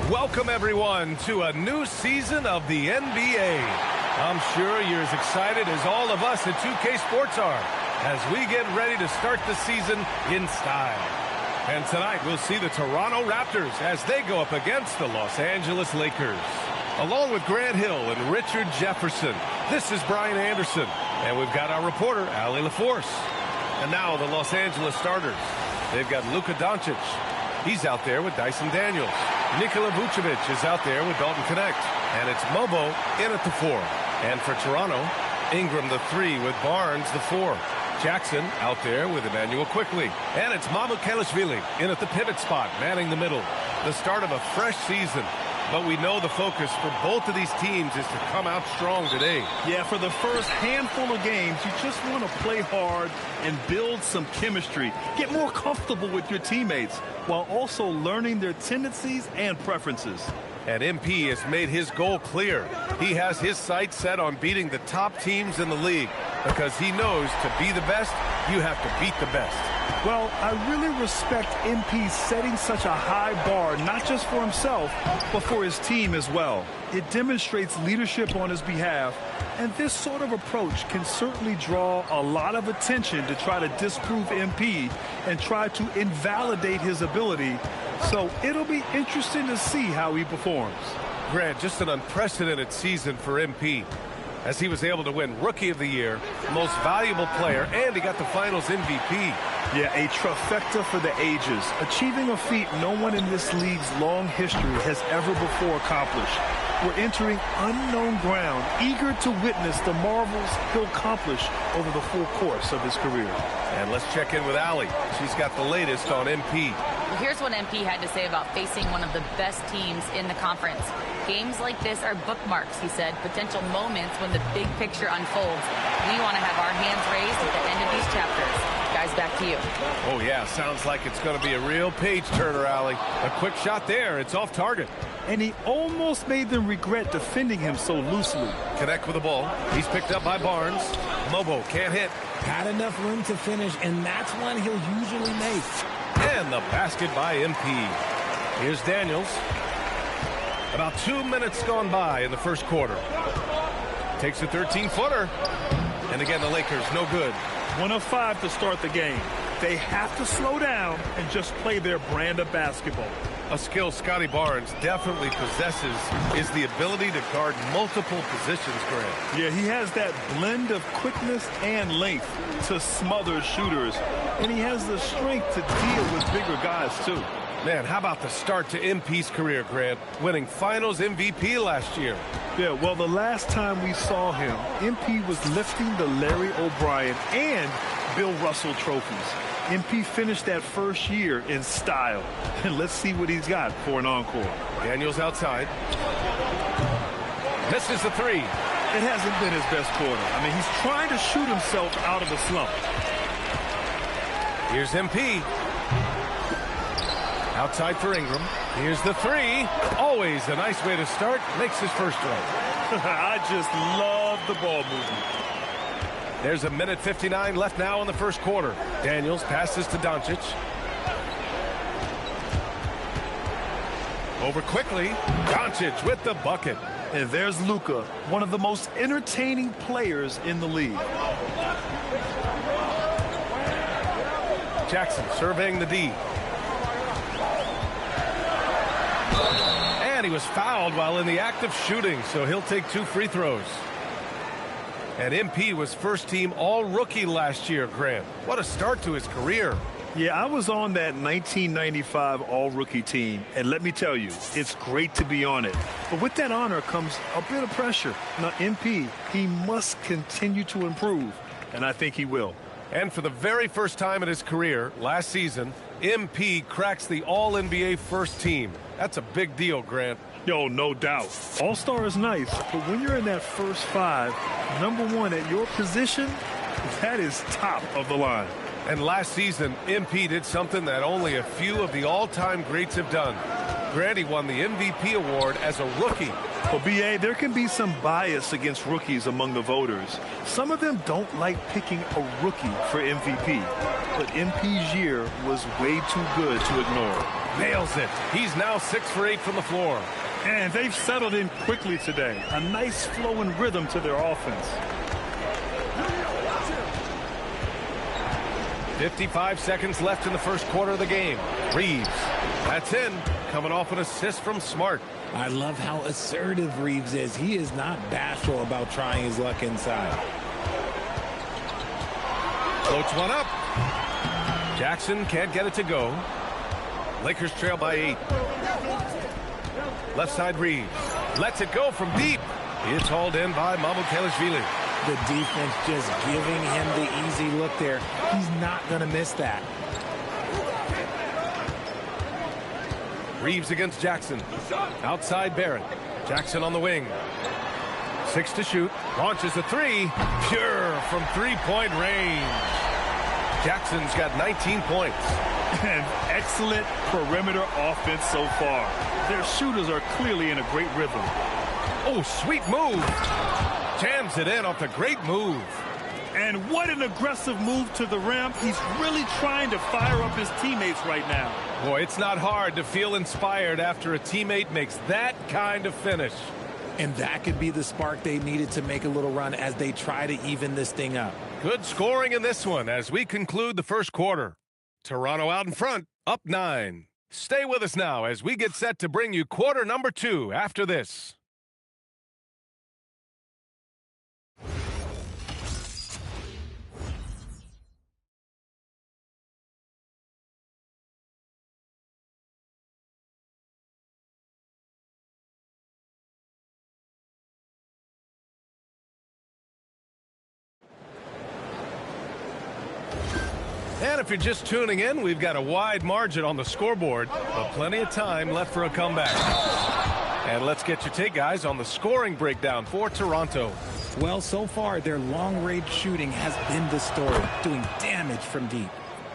Welcome, everyone, to a new season of the NBA. I'm sure you're as excited as all of us at 2K Sports are as we get ready to start the season in style. And tonight, we'll see the Toronto Raptors as they go up against the Los Angeles Lakers. Along with Grant Hill and Richard Jefferson, this is Brian Anderson. And we've got our reporter, Allie LaForce. And now the Los Angeles starters. They've got Luka Doncic. He's out there with Dyson Daniels. Nikola Vucevic is out there with Dalton Connect. And it's Mobo in at the 4. And for Toronto, Ingram the 3 with Barnes the 4. Jackson out there with Emmanuel Quickley. And it's Mamukelashvili in at the pivot spot, manning the middle. The start of a fresh season. But we know the focus for both of these teams is to come out strong today. Yeah, for the first handful of games, you just want to play hard and build some chemistry. Get more comfortable with your teammates while also learning their tendencies and preferences. And MP has made his goal clear. He has his sights set on beating the top teams in the league because he knows to be the best, you have to beat the best. Well, I really respect MP setting such a high bar, not just for himself, but for his team as well. It demonstrates leadership on his behalf, and this sort of approach can certainly draw a lot of attention to try to disprove MP and try to invalidate his ability. So it'll be interesting to see how he performs. Grant, just an unprecedented season for MP, as he was able to win Rookie of the Year, Most Valuable Player, and he got the Finals MVP. Yeah, a trifecta for the ages, achieving a feat no one in this league's long history has ever before accomplished. We're entering unknown ground, eager to witness the marvels he'll accomplish over the full course of his career. And let's check in with Allie. She's got the latest on MP. Well, here's what MP had to say about facing one of the best teams in the conference. Games like this are bookmarks, he said, potential moments when the big picture unfolds. We want to have our hands raised at the end of these chapters. Guys, back to you. Oh, yeah, sounds like it's going to be a real page-turner, Allie. A quick shot there. It's off target. And he almost made them regret defending him so loosely. Connect with the ball. He's picked up by Barnes. Mobo can't hit. Had enough room to finish, and that's one he'll usually make. And the basket by MP. Here's Daniels. About 2 minutes gone by in the first quarter. Takes a 13-footer. And again, the Lakers, no good. 1 of 5 to start the game. They have to slow down and just play their brand of basketball. A skill Scotty Barnes definitely possesses is the ability to guard multiple positions, Grant. Yeah, he has that blend of quickness and length to smother shooters. And he has the strength to deal with bigger guys, too. Man, how about the start to MP's career, Grant? Winning Finals MVP last year. Yeah, well, the last time we saw him, MP was lifting the Larry O'Brien and Bill Russell trophies. MP finished that first year in style. And let's see what he's got for an encore. Daniels outside. Misses the 3. It hasn't been his best quarter. I mean, he's trying to shoot himself out of a slump. Here's MP. Outside for Ingram. Here's the 3. Always a nice way to start. Makes his first run. I just love the ball movement. There's a minute 59 left now in the first quarter. Daniels passes to Doncic. Over quickly. Doncic with the bucket. And there's Luka, one of the most entertaining players in the league. Jackson surveying the D. And he was fouled while in the act of shooting, so he'll take 2 free throws. And MP was first-team All-Rookie last year, Grant. What a start to his career. Yeah, I was on that 1995 All-Rookie team, and let me tell you, it's great to be on it. But with that honor comes a bit of pressure. Now, MP, he must continue to improve, and I think he will. And for the very first time in his career, last season, MP cracks the All-NBA first team. That's a big deal, Grant. Yo, no doubt. All-Star is nice, but when you're in that first 5, number 1 at your position, that is top of the line. And last season, MP did something that only a few of the all-time greats have done. Grant, he won the MVP award as a rookie. Well, B.A., there can be some bias against rookies among the voters. Some of them don't like picking a rookie for MVP. But MP's year was way too good to ignore. Nails it. He's now 6 for 8 from the floor. And they've settled in quickly today. A nice flow and rhythm to their offense. 55 seconds left in the first quarter of the game. Reeves. That's in. Coming off an assist from Smart. I love how assertive Reeves is. He is not bashful about trying his luck inside. Floats one up. Jackson can't get it to go. Lakers trail by 8. Left side Reeves. Lets it go from deep. It's hauled in by Mamukelashvili. The defense just giving him the easy look there. He's not going to miss that. Reeves against Jackson. Outside Barrett. Jackson on the wing. 6 to shoot. Launches a 3. Pure from three-point range. Jackson's got 19 points. And excellent perimeter offense so far. Their shooters are clearly in a great rhythm. Oh, sweet move. Jams it in off the great move. And what an aggressive move to the rim. He's really trying to fire up his teammates right now. Boy, it's not hard to feel inspired after a teammate makes that kind of finish. And that could be the spark they needed to make a little run as they try to even this thing up. Good scoring in this one as we conclude the first quarter. Toronto out in front, up 9. Stay with us now as we get set to bring you quarter number 2 after this. And if you're just tuning in, we've got a wide margin on the scoreboard, but plenty of time left for a comeback. And let's get your take, guys, on the scoring breakdown for Toronto. Well, so far, their long-range shooting has been the story, doing damage from deep.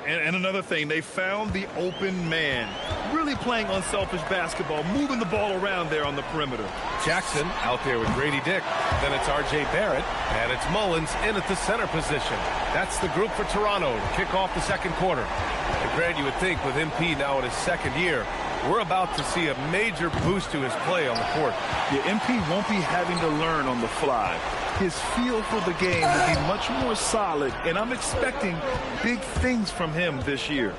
And another thing, they found the open man. Really playing unselfish basketball, moving the ball around there on the perimeter. Jackson out there with Grady Dick. Then it's R.J. Barrett, and it's Mullins in at the center position. That's the group for Toronto to kick off the second quarter. And Grant, you would think with MP now in his second year, we're about to see a major boost to his play on the court. Yeah, MP won't be having to learn on the fly. His feel for the game will be much more solid, and I'm expecting big things from him this year.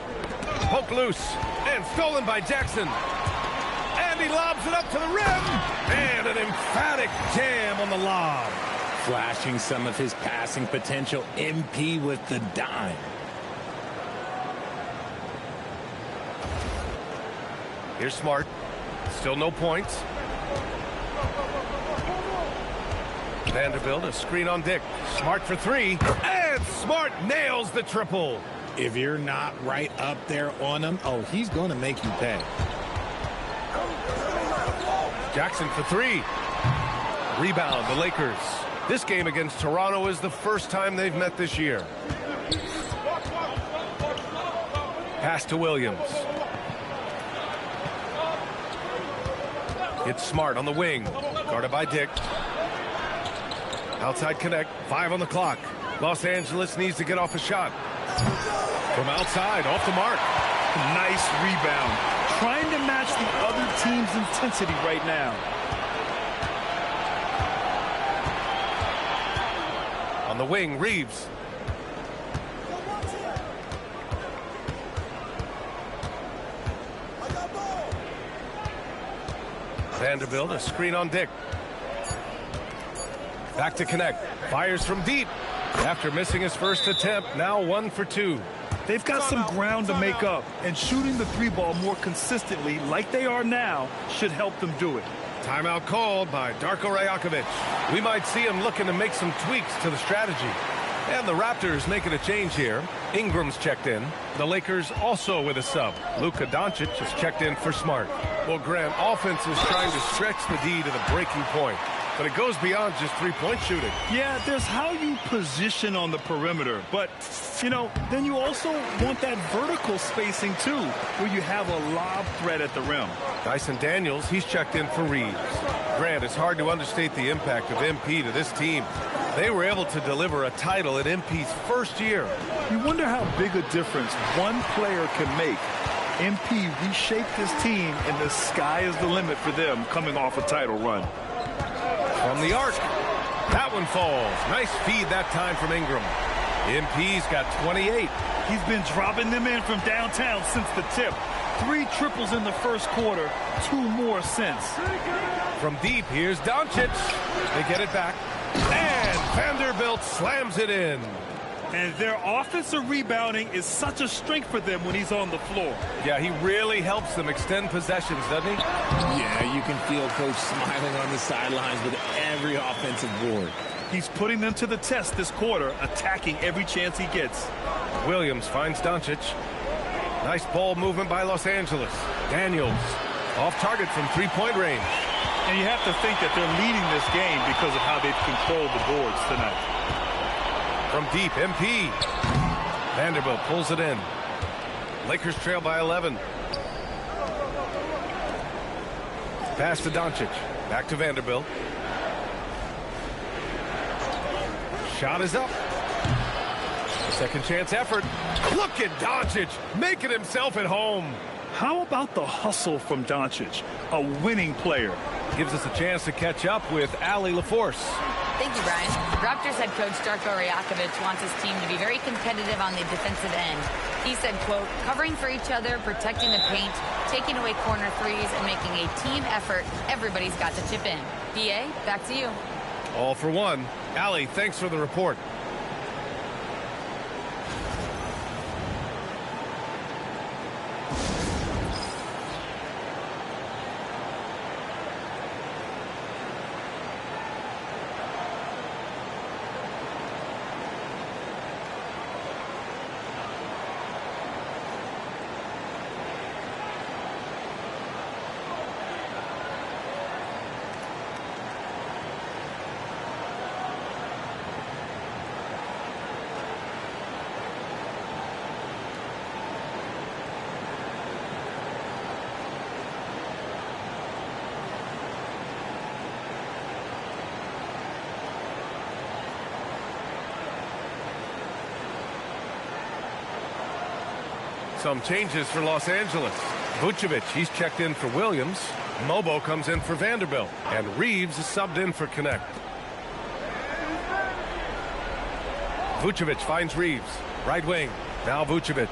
Poke loose, and stolen by Jackson. And he lobs it up to the rim. And an emphatic jam on the lob. Flashing some of his passing potential, MP with the dime. Here's Smart. Still no points. Vanderbilt, a screen on Dick. Smart for 3. And Smart nails the triple. If you're not right up there on him, oh, he's going to make you pay. Jackson for 3. Rebound, the Lakers. This game against Toronto is the first time they've met this year. Pass to Williams. It's Smart on the wing. Guarded by Dick. Outside connect. 5 on the clock. Los Angeles needs to get off a shot. From outside, off the mark. Nice rebound. Trying to match the other team's intensity right now. On the wing, Reeves. Vanderbilt, a screen on Dick. Back to connect. Fires from deep. After missing his first attempt, now 1 for 2. They've got some ground to make up, and shooting the 3-ball more consistently like they are now should help them do it. Timeout called by Darko Rajakovic. We might see him looking to make some tweaks to the strategy. And the Raptors making a change here. Ingram's checked in. The Lakers also with a sub. Luka Doncic has checked in for Smart. Well, Grant, offense is trying to stretch the D to the breaking point. but it goes beyond just three-point shooting. Yeah, there's how you position on the perimeter, but, you know, then you also want that vertical spacing, too, where you have a lob threat at the rim. Dyson Daniels, he's checked in for Reeves. Grant, it's hard to understate the impact of MP to this team. They were able to deliver a title in MP's first year. You wonder how big a difference one player can make. MP reshaped this team, and the sky is the limit for them coming off a title run. From the arc, that one falls. Nice feed that time from Ingram. MP's got 28. He's been dropping them in from downtown since the tip. 3 triples in the first quarter, 2 more since. From deep, here's Doncic. They get it back. And Vanderbilt slams it in. And their offensive rebounding is such a strength for them when he's on the floor. Yeah, he really helps them extend possessions, doesn't he? Yeah, you can feel Coach smiling on the sidelines with every offensive board. He's putting them to the test this quarter, attacking every chance he gets. Williams finds Doncic. Nice ball movement by Los Angeles. Daniels off target from three-point range. And you have to think that they're leading this game because of how they've controlled the boards tonight. From deep, MP. Vanderbilt pulls it in. Lakers trail by 11. Pass to Doncic. Back to Vanderbilt. Shot is up. Second chance effort. Look at Doncic making himself at home. How about the hustle from Doncic, a winning player? Gives us a chance to catch up with Allie LaForce. Thank you, Brian. Raptors head coach Darko Rajakovic wants his team to be very competitive on the defensive end. He said, quote, covering for each other, protecting the paint, taking away corner threes, and making a team effort. Everybody's got to chip in. BA, back to you. All for one. Allie, thanks for the report. Some changes for Los Angeles. Vucevic, he's checked in for Williams. Mobo comes in for Vanderbilt. And Reeves is subbed in for Connect. Vucevic finds Reeves. Right wing. Now Vucevic.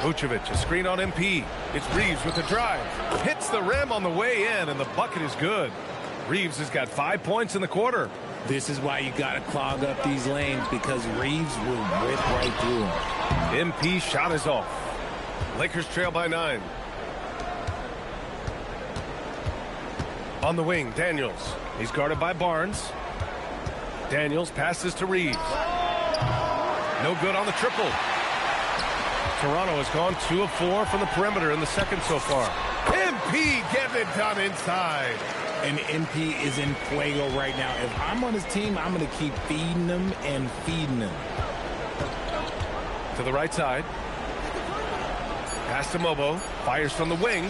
Vucevic, a screen on MP. It's Reeves with the drive. Hits the rim on the way in, and the bucket is good. Reeves has got 5 points in the quarter. This is why you got to clog up these lanes, because Reeves will rip right through them. MP shot is off. Lakers trail by 9. On the wing, Daniels. He's guarded by Barnes. Daniels passes to Reeves. No good on the triple. Toronto has gone 2 of 4 from the perimeter in the second so far. MP getting it done inside. And MP is in fuego right now. If I'm on his team, I'm going to keep feeding him and feeding him. To the right side. Pass to Mobo. Fires from the wing.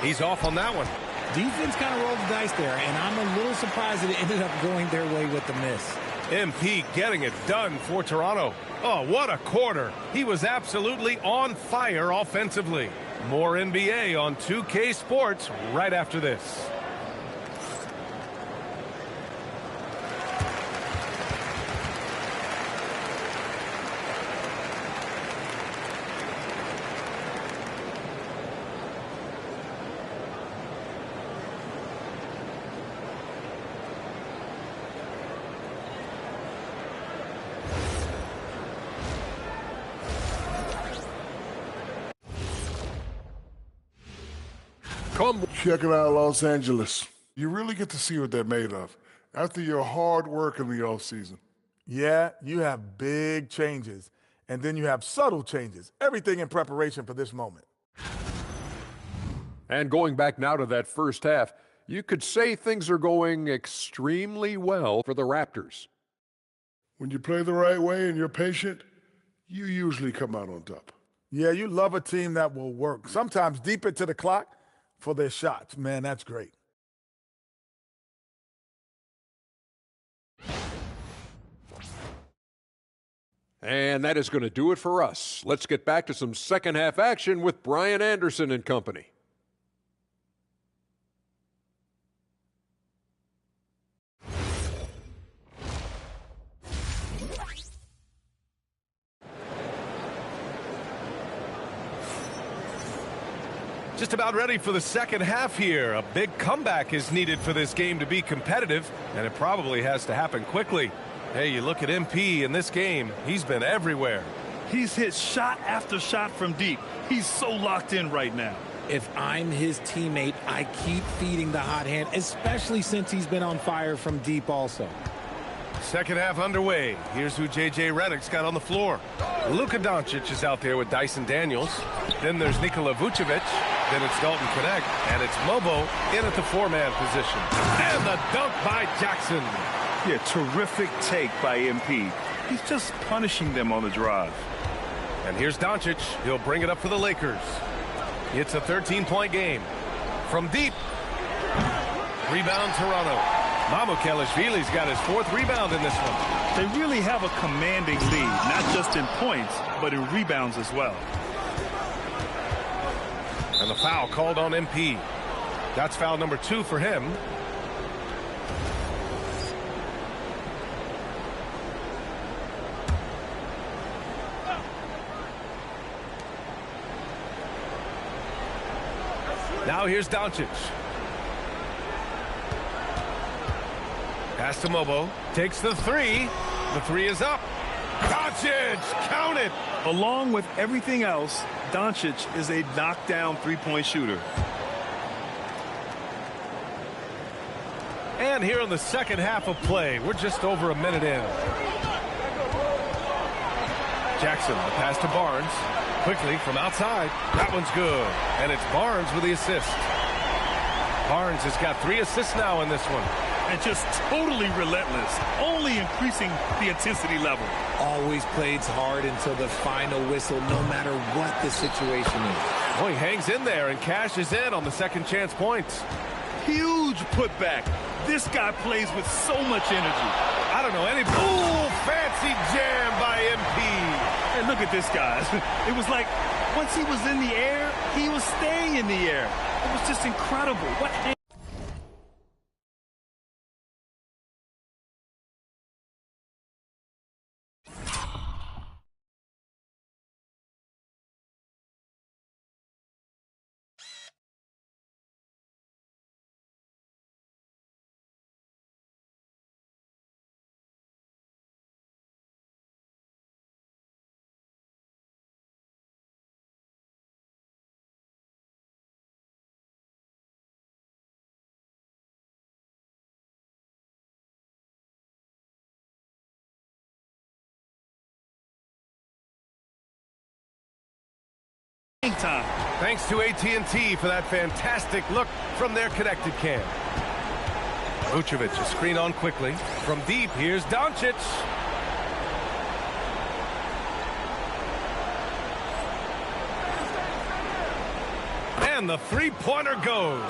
He's off on that one. Defense kind of rolled the dice there, and I'm a little surprised that it ended up going their way with the miss. MP getting it done for Toronto. Oh, what a quarter. He was absolutely on fire offensively. More NBA on 2K Sports right after this. Check it out, Los Angeles. You really get to see what they're made of after your hard work in the offseason. Yeah, you have big changes, and then you have subtle changes. Everything in preparation for this moment. And going back now to that first half, you could say things are going extremely well for the Raptors. When you play the right way and you're patient, you usually come out on top. Yeah, you love a team that will work, sometimes deep into the clock for their shots. Man, that's great. And that is going to do it for us. Let's get back to some second half action with Brian Anderson and company. Just about ready for the second half here. A big comeback is needed for this game to be competitive, and it probably has to happen quickly. Hey, you look at MP in this game, he's been everywhere. He's hit shot after shot from deep. He's so locked in right now. If I'm his teammate, I keep feeding the hot hand, especially since he's been on fire from deep also. Second half underway. Here's who J.J. Redick's got on the floor. Luka Doncic is out there with Dyson Daniels. Then there's Nikola Vucevic. Then it's Dalton Connect. And it's Mobo in at the four-man position. And the dunk by Jackson. Yeah, terrific take by MP. He's just punishing them on the drive. And here's Doncic. He'll bring it up for the Lakers. It's a 13-point game. From deep. Rebound Toronto. Mamukelashvili's got his fourth rebound in this one. They really have a commanding lead, not just in points, but in rebounds as well. And the foul called on MP. That's foul number 2 for him. Now here's Doncic. Pass to Mobo. Takes the three. The three is up. Doncic, count it. Along with everything else, Doncic is a knockdown three-point shooter. And here in the second half of play, we're just over a minute in. Jackson, the pass to Barnes. Quickly from outside. That one's good. And it's Barnes with the assist. Barnes has got 3 assists now in this one. And just totally relentless, only increasing the intensity level. Always plays hard until the final whistle, no matter what the situation is. Boy, he hangs in there and cashes in on the second chance points. Huge putback. This guy plays with so much energy. I don't know any. Ooh, fancy jam by MP. And look at this, guys. It was like once he was in the air, he was staying in the air. It was just incredible. What? Time. Thanks to AT&T for that fantastic look from their connected cam. Vucevic, a screen on quickly. From deep, here's Doncic. And the three-pointer goes.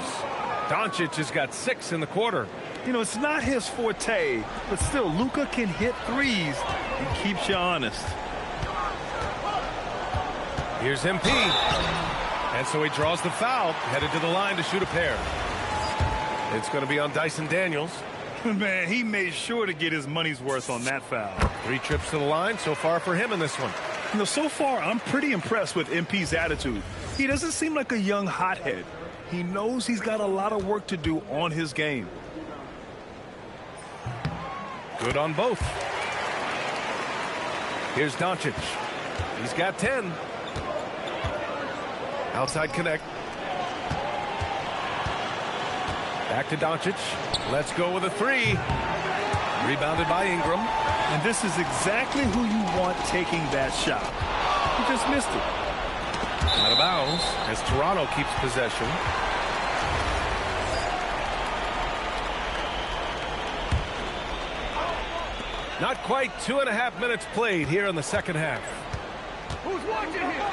Doncic has got 6 in the quarter. You know, it's not his forte, but still, Luka can hit threes and keeps you honest. Here's MP. And so he draws the foul, headed to the line to shoot a pair. It's going to be on Dyson Daniels. Man, he made sure to get his money's worth on that foul. 3 trips to the line so far for him in this one. You know, so far, I'm pretty impressed with MP's attitude. He doesn't seem like a young hothead. He knows he's got a lot of work to do on his game. Good on both. Here's Doncic. He's got 10. Outside connect. Back to Doncic. Let's go with a 3. Rebounded by Ingram. And this is exactly who you want taking that shot. He just missed it. Out of bounds as Toronto keeps possession. Not quite 2.5 minutes played here in the second half. Who's watching here?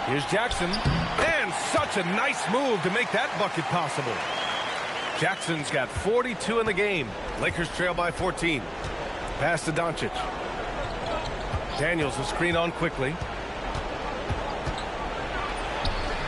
Here's Jackson. And such a nice move to make that bucket possible. Jackson's got 42 in the game. Lakers trail by 14. Pass to Doncic. Daniels will screen on quickly.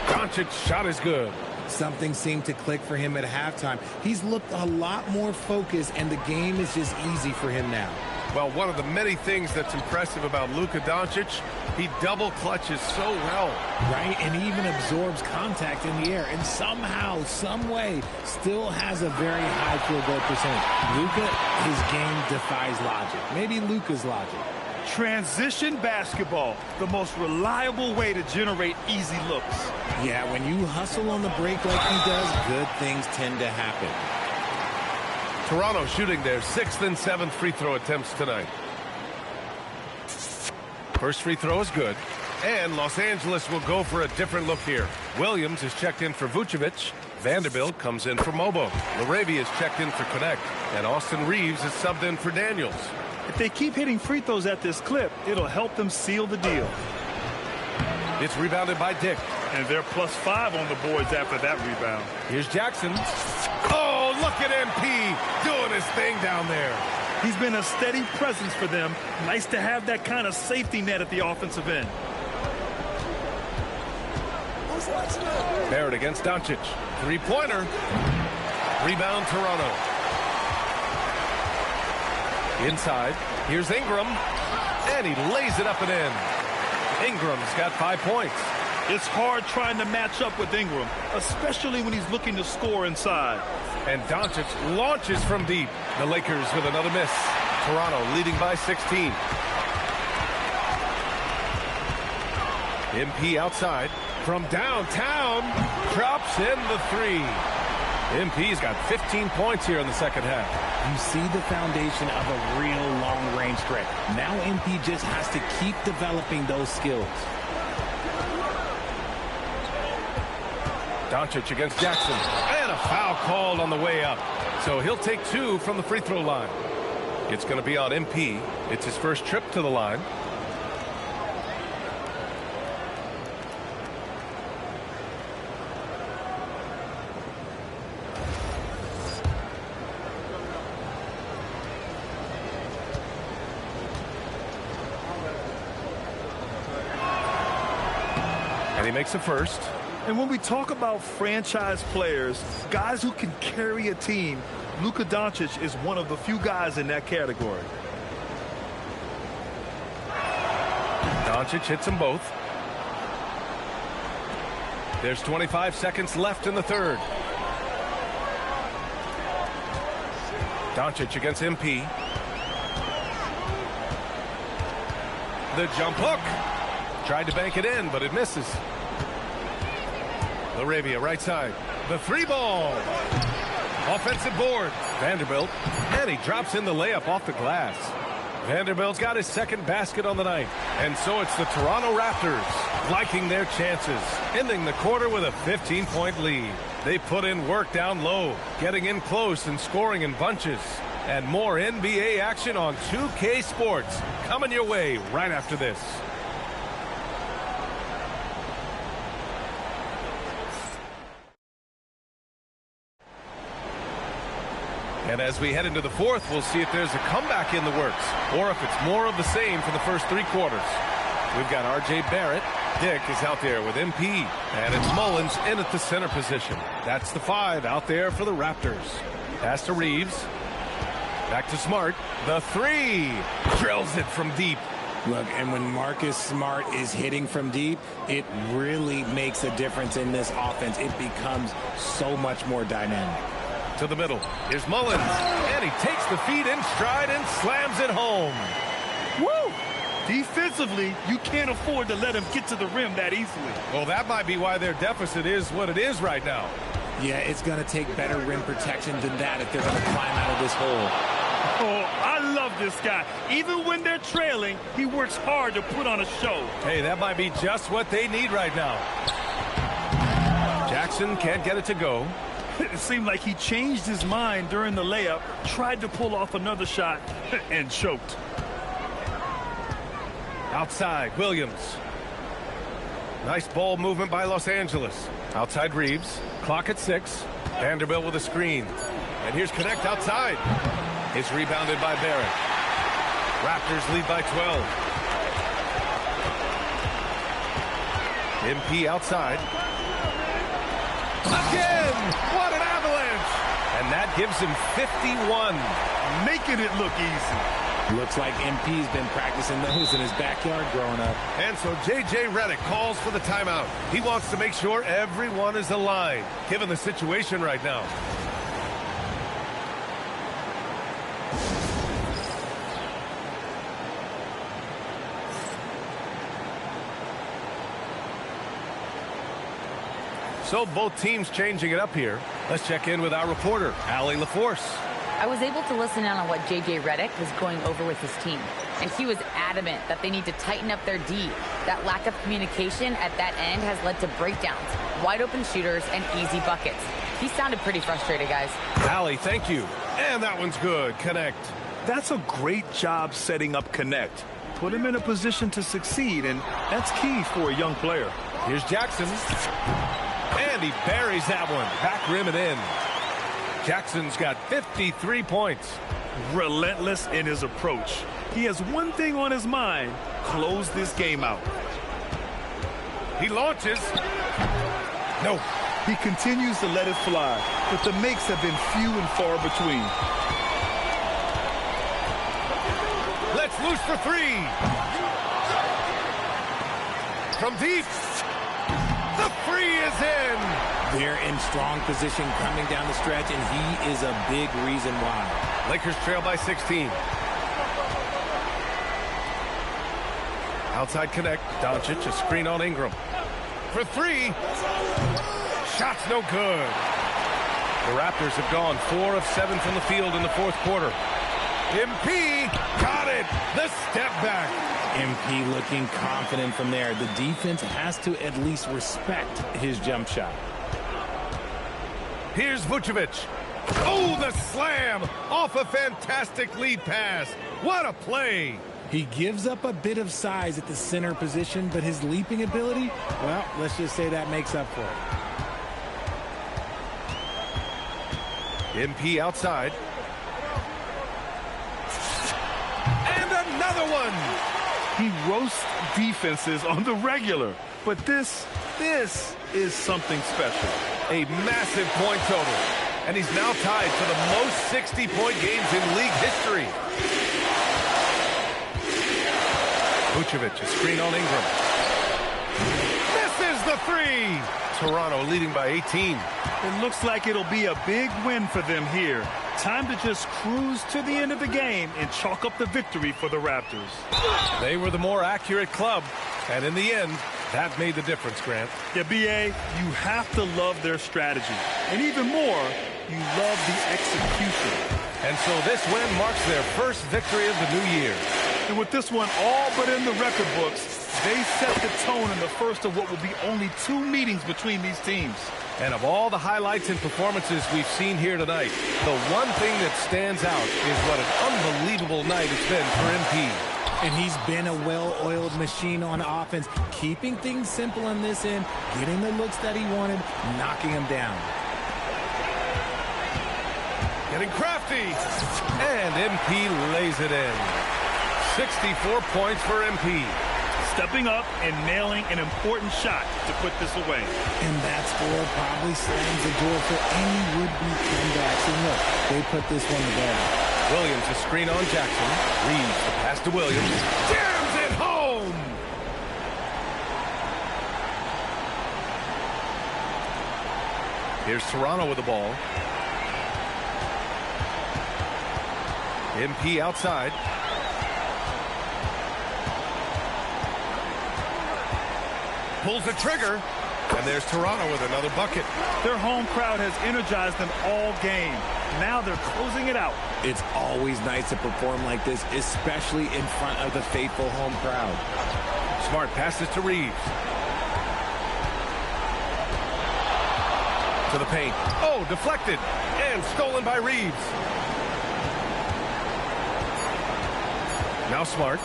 Doncic's shot is good. Something seemed to click for him at halftime. He's looked a lot more focused, and the game is just easy for him now. Well, one of the many things that's impressive about Luka Doncic, he double clutches so well. Right, and he even absorbs contact in the air, and somehow, some way, still has a very high field goal percentage. Luka, his game defies logic. Maybe Luka's logic. Transition basketball, the most reliable way to generate easy looks. Yeah, when you hustle on the break like he does, good things tend to happen. Toronto shooting their 6th and 7th free throw attempts tonight. First free throw is good. And Los Angeles will go for a different look here. Williams is checked in for Vucevic. Vanderbilt comes in for Mobo. LaRavia is checked in for Connect. And Austin Reeves is subbed in for Daniels. If they keep hitting free throws at this clip, it'll help them seal the deal. It's rebounded by Dick. And they're +5 on the boards after that rebound. Here's Jackson. Oh, look at MP doing his thing down there. He's been a steady presence for them. Nice to have that kind of safety net at the offensive end. Barrett against Doncic. Three-pointer. Rebound Toronto. Inside. Here's Ingram. And he lays it up and in. Ingram's got 5 points. It's hard trying to match up with Ingram, especially when he's looking to score inside. And Doncic launches from deep. The Lakers with another miss. Toronto leading by 16. MP outside. From downtown. Drops in the three. MP's got 15 points here in the second half. You see the foundation of a real long-range threat. Now MP just has to keep developing those skills. Doncic against Jackson. And a foul called on the way up. So he'll take 2 from the free throw line. It's going to be on MP. It's his first trip to the line. And he makes the first. And when we talk about franchise players, guys who can carry a team, Luka Doncic is one of the few guys in that category. Doncic hits them both. There's 25 seconds left in the third. Doncic against MP. The jump hook. Tried to bank it in, but it misses. LaRavia right side. The three ball. Offensive board. Vanderbilt. And he drops in the layup off the glass. Vanderbilt's got his second basket on the night. And so it's the Toronto Raptors liking their chances, ending the quarter with a 15-point lead. They put in work down low, getting in close and scoring in bunches. And more NBA action on 2K Sports coming your way right after this. And as we head into the fourth, we'll see if there's a comeback in the works or if it's more of the same for the first 3 quarters. We've got R.J. Barrett. Dick is out there with MP. And it's Mullins in at the center position. That's the 5 out there for the Raptors. Pass to Reeves. Back to Smart. The 3. Drills it from deep. Look, and when Marcus Smart is hitting from deep, it really makes a difference in this offense. It becomes so much more dynamic. To the middle. Here's Mullins. And he takes the feed in stride and slams it home. Woo! Defensively, you can't afford to let him get to the rim that easily. Well, that might be why their deficit is what it is right now. Yeah, it's going to take better rim protection than that if they're going to climb out of this hole. Oh, I love this guy. Even when they're trailing, he works hard to put on a show. Hey, that might be just what they need right now. Jackson can't get it to go. It seemed like he changed his mind during the layup, tried to pull off another shot, and choked. Outside, Williams. Nice ball movement by Los Angeles. Outside Reeves. Clock at 6. Vanderbilt with a screen. And here's Connect outside. It's rebounded by Barrett. Raptors lead by 12. MP outside. Again! What an avalanche! And that gives him 51. Making it look easy. Looks like MP's been practicing those in his backyard growing up. And so J.J. Redick calls for the timeout. He wants to make sure everyone is aligned, given the situation right now. So both teams changing it up here. Let's check in with our reporter, Allie LaForce. I was able to listen in on what J.J. Redick was going over with his team, and he was adamant that they need to tighten up their D. That lack of communication at that end has led to breakdowns, wide open shooters, and easy buckets. He sounded pretty frustrated, guys. Allie, thank you. And that one's good. Connect. That's a great job setting up Connect. Put him in a position to succeed, and that's key for a young player. Here's Jackson. And he buries that one. Back rim and in. Jackson's got 53 points. Relentless in his approach. He has one thing on his mind: close this game out. He launches. No. He continues to let it fly, but the makes have been few and far between. Let's loose for three. From deep. The three is in. They're in strong position coming down the stretch, and he is a big reason why. Lakers trail by 16. Outside Connect. Doncic, a screen on Ingram. For three. Shot's no good. The Raptors have gone 4 of 7 from the field in the fourth quarter. MP got it. The step back. MP looking confident from there. The defense has to at least respect his jump shot. Here's Vucevic. Oh, the slam off a fantastic lead pass. What a play. He gives up a bit of size at the center position, but his leaping ability, well, let's just say that makes up for it. MP outside. And another one. He roasts defenses on the regular, but this is something special. A massive point total. And he's now tied for the most 60-point games in league history. Vucevic, a screen on Ingram. This is the three. Toronto leading by 18. It looks like it'll be a big win for them here. Time to just cruise to the end of the game and chalk up the victory for the Raptors. They were the more accurate club, and in the end, that made the difference, Grant. Yeah, B.A., you have to love their strategy. And even more, you love the execution. And so this win marks their first victory of the new year. And with this one all but in the record books, they set the tone in the first of what will be only 2 meetings between these teams. And of all the highlights and performances we've seen here tonight, the one thing that stands out is what an unbelievable night it's been for MP. And he's been a well-oiled machine on offense, keeping things simple on this end, getting the looks that he wanted, knocking them down. Getting crafty. And MP lays it in. 64 points for MP. Stepping up and nailing an important shot to put this away. And that score probably slams the door for any would-be comebacks. And look, they put this one together. Williams, a screen on Jackson. Reeves, the pass to Williams. Jams it home! Here's Toronto with the ball. MP outside. Pulls the trigger. And there's Toronto with another bucket. Their home crowd has energized them all game. Now they're closing it out. It's always nice to perform like this, especially in front of the faithful home crowd. Smart passes to Reeves. To the paint. Oh, deflected. And stolen by Reeves. Now Smart.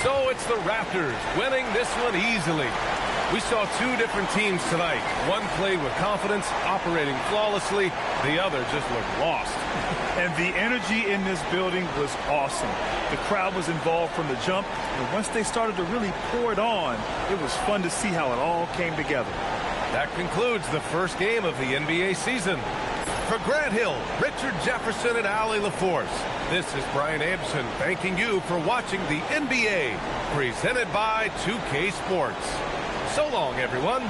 So it's the Raptors winning this one easily. We saw two different teams tonight. One played with confidence, operating flawlessly. The other just looked lost. And the energy in this building was awesome. The crowd was involved from the jump, and once they started to really pour it on, it was fun to see how it all came together. That concludes the first game of the NBA season. For Grant Hill, Richard Jefferson, and Allie LaForce, this is Brian Anderson thanking you for watching the NBA, presented by 2K Sports. So long, everyone.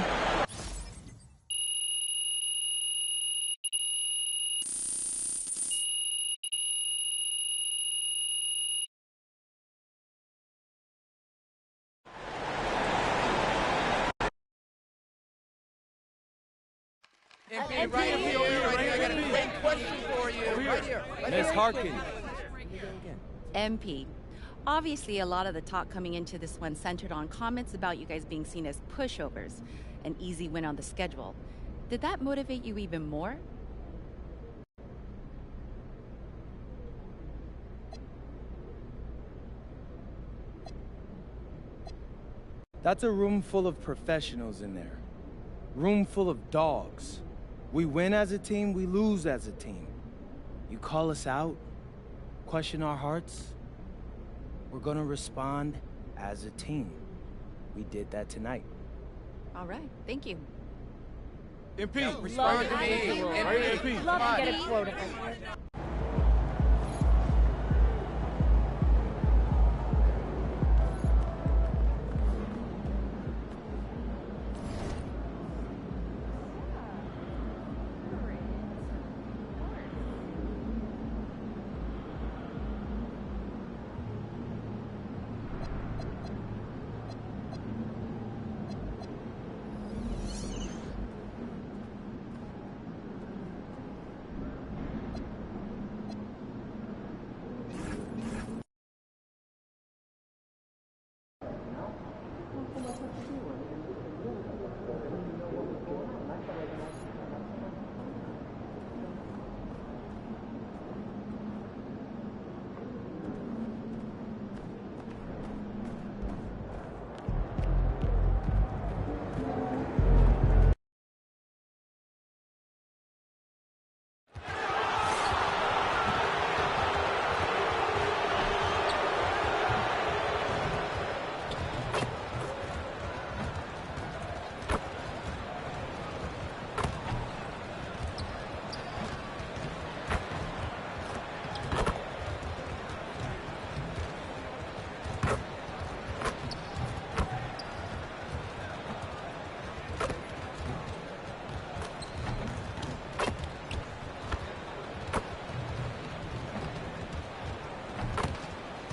MP, right here. I got a great question for you. Right here. Miss Harkin. MP. Obviously, a lot of the talk coming into this one centered on comments about you guys being seen as pushovers, an easy win on the schedule. Did that motivate you even more? That's a room full of professionals in there. Room full of dogs. We win as a team, we lose as a team. You call us out, question our hearts, we're gonna respond as a team. We did that tonight. All right, thank you. MP, respond to me. MP, Love to get a quote.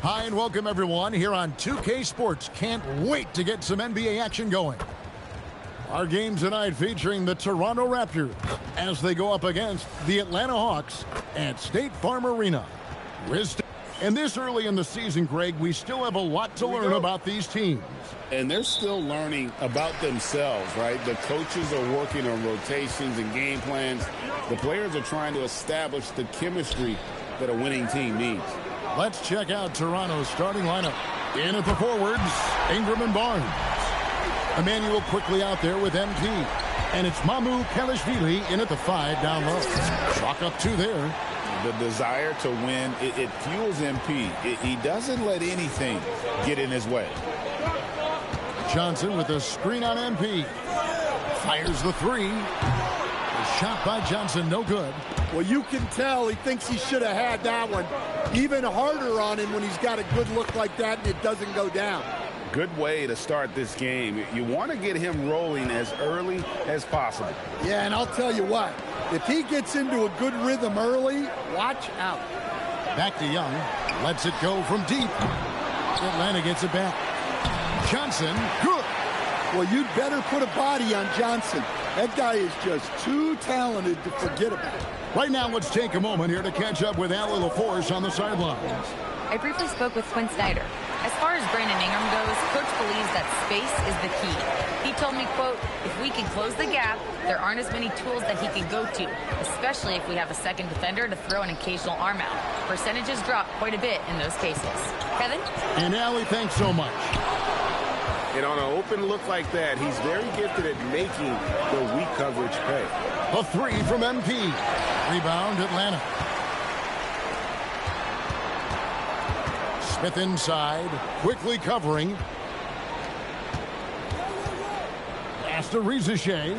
Hi and welcome everyone here on 2K Sports. Can't wait to get some NBA action going. Our game tonight featuring the Toronto Raptors as they go up against the Atlanta Hawks at State Farm Arena. And this early in the season, Greg, we still have a lot to learn about these teams. And they're still learning about themselves, right? The coaches are working on rotations and game plans. The players are trying to establish the chemistry that a winning team needs. Let's check out Toronto's starting lineup. In at the forwards, Ingram and Barnes. Emmanuel quickly out there with MT. And it's Mamu Kalishvili in at the 5 down low. Chalk up 2 there. The desire to win, it fuels MP. He doesn't let anything get in his way. Johnson with a screen on MP. Fires the 3. The shot by Johnson, no good. Well, you can tell he thinks he should have had that one. Even harder on him when he's got a good look like that and it doesn't go down. Good way to start this game. You want to get him rolling as early as possible. Yeah, and I'll tell you what. If he gets into a good rhythm early, watch out. Back to Young. Lets it go from deep. Atlanta gets it back. Johnson, good. Well, you'd better put a body on Johnson. That guy is just too talented to forget about. Right now, let's take a moment here to catch up with Allie LaForce on the sidelines. I briefly spoke with Quinn Snyder. As far as Brandon Ingram goes, Coach believes that space is the key. He told me, quote, if we can close the gap, there aren't as many tools that he can go to, especially if we have a second defender to throw an occasional arm out. Percentages drop quite a bit in those cases. Kevin? And Allie, thanks so much. And on an open look like that, he's very gifted at making the weak coverage pay. A three from MP. Rebound, Atlanta. Smith inside, quickly covering. Pass to Rizachet.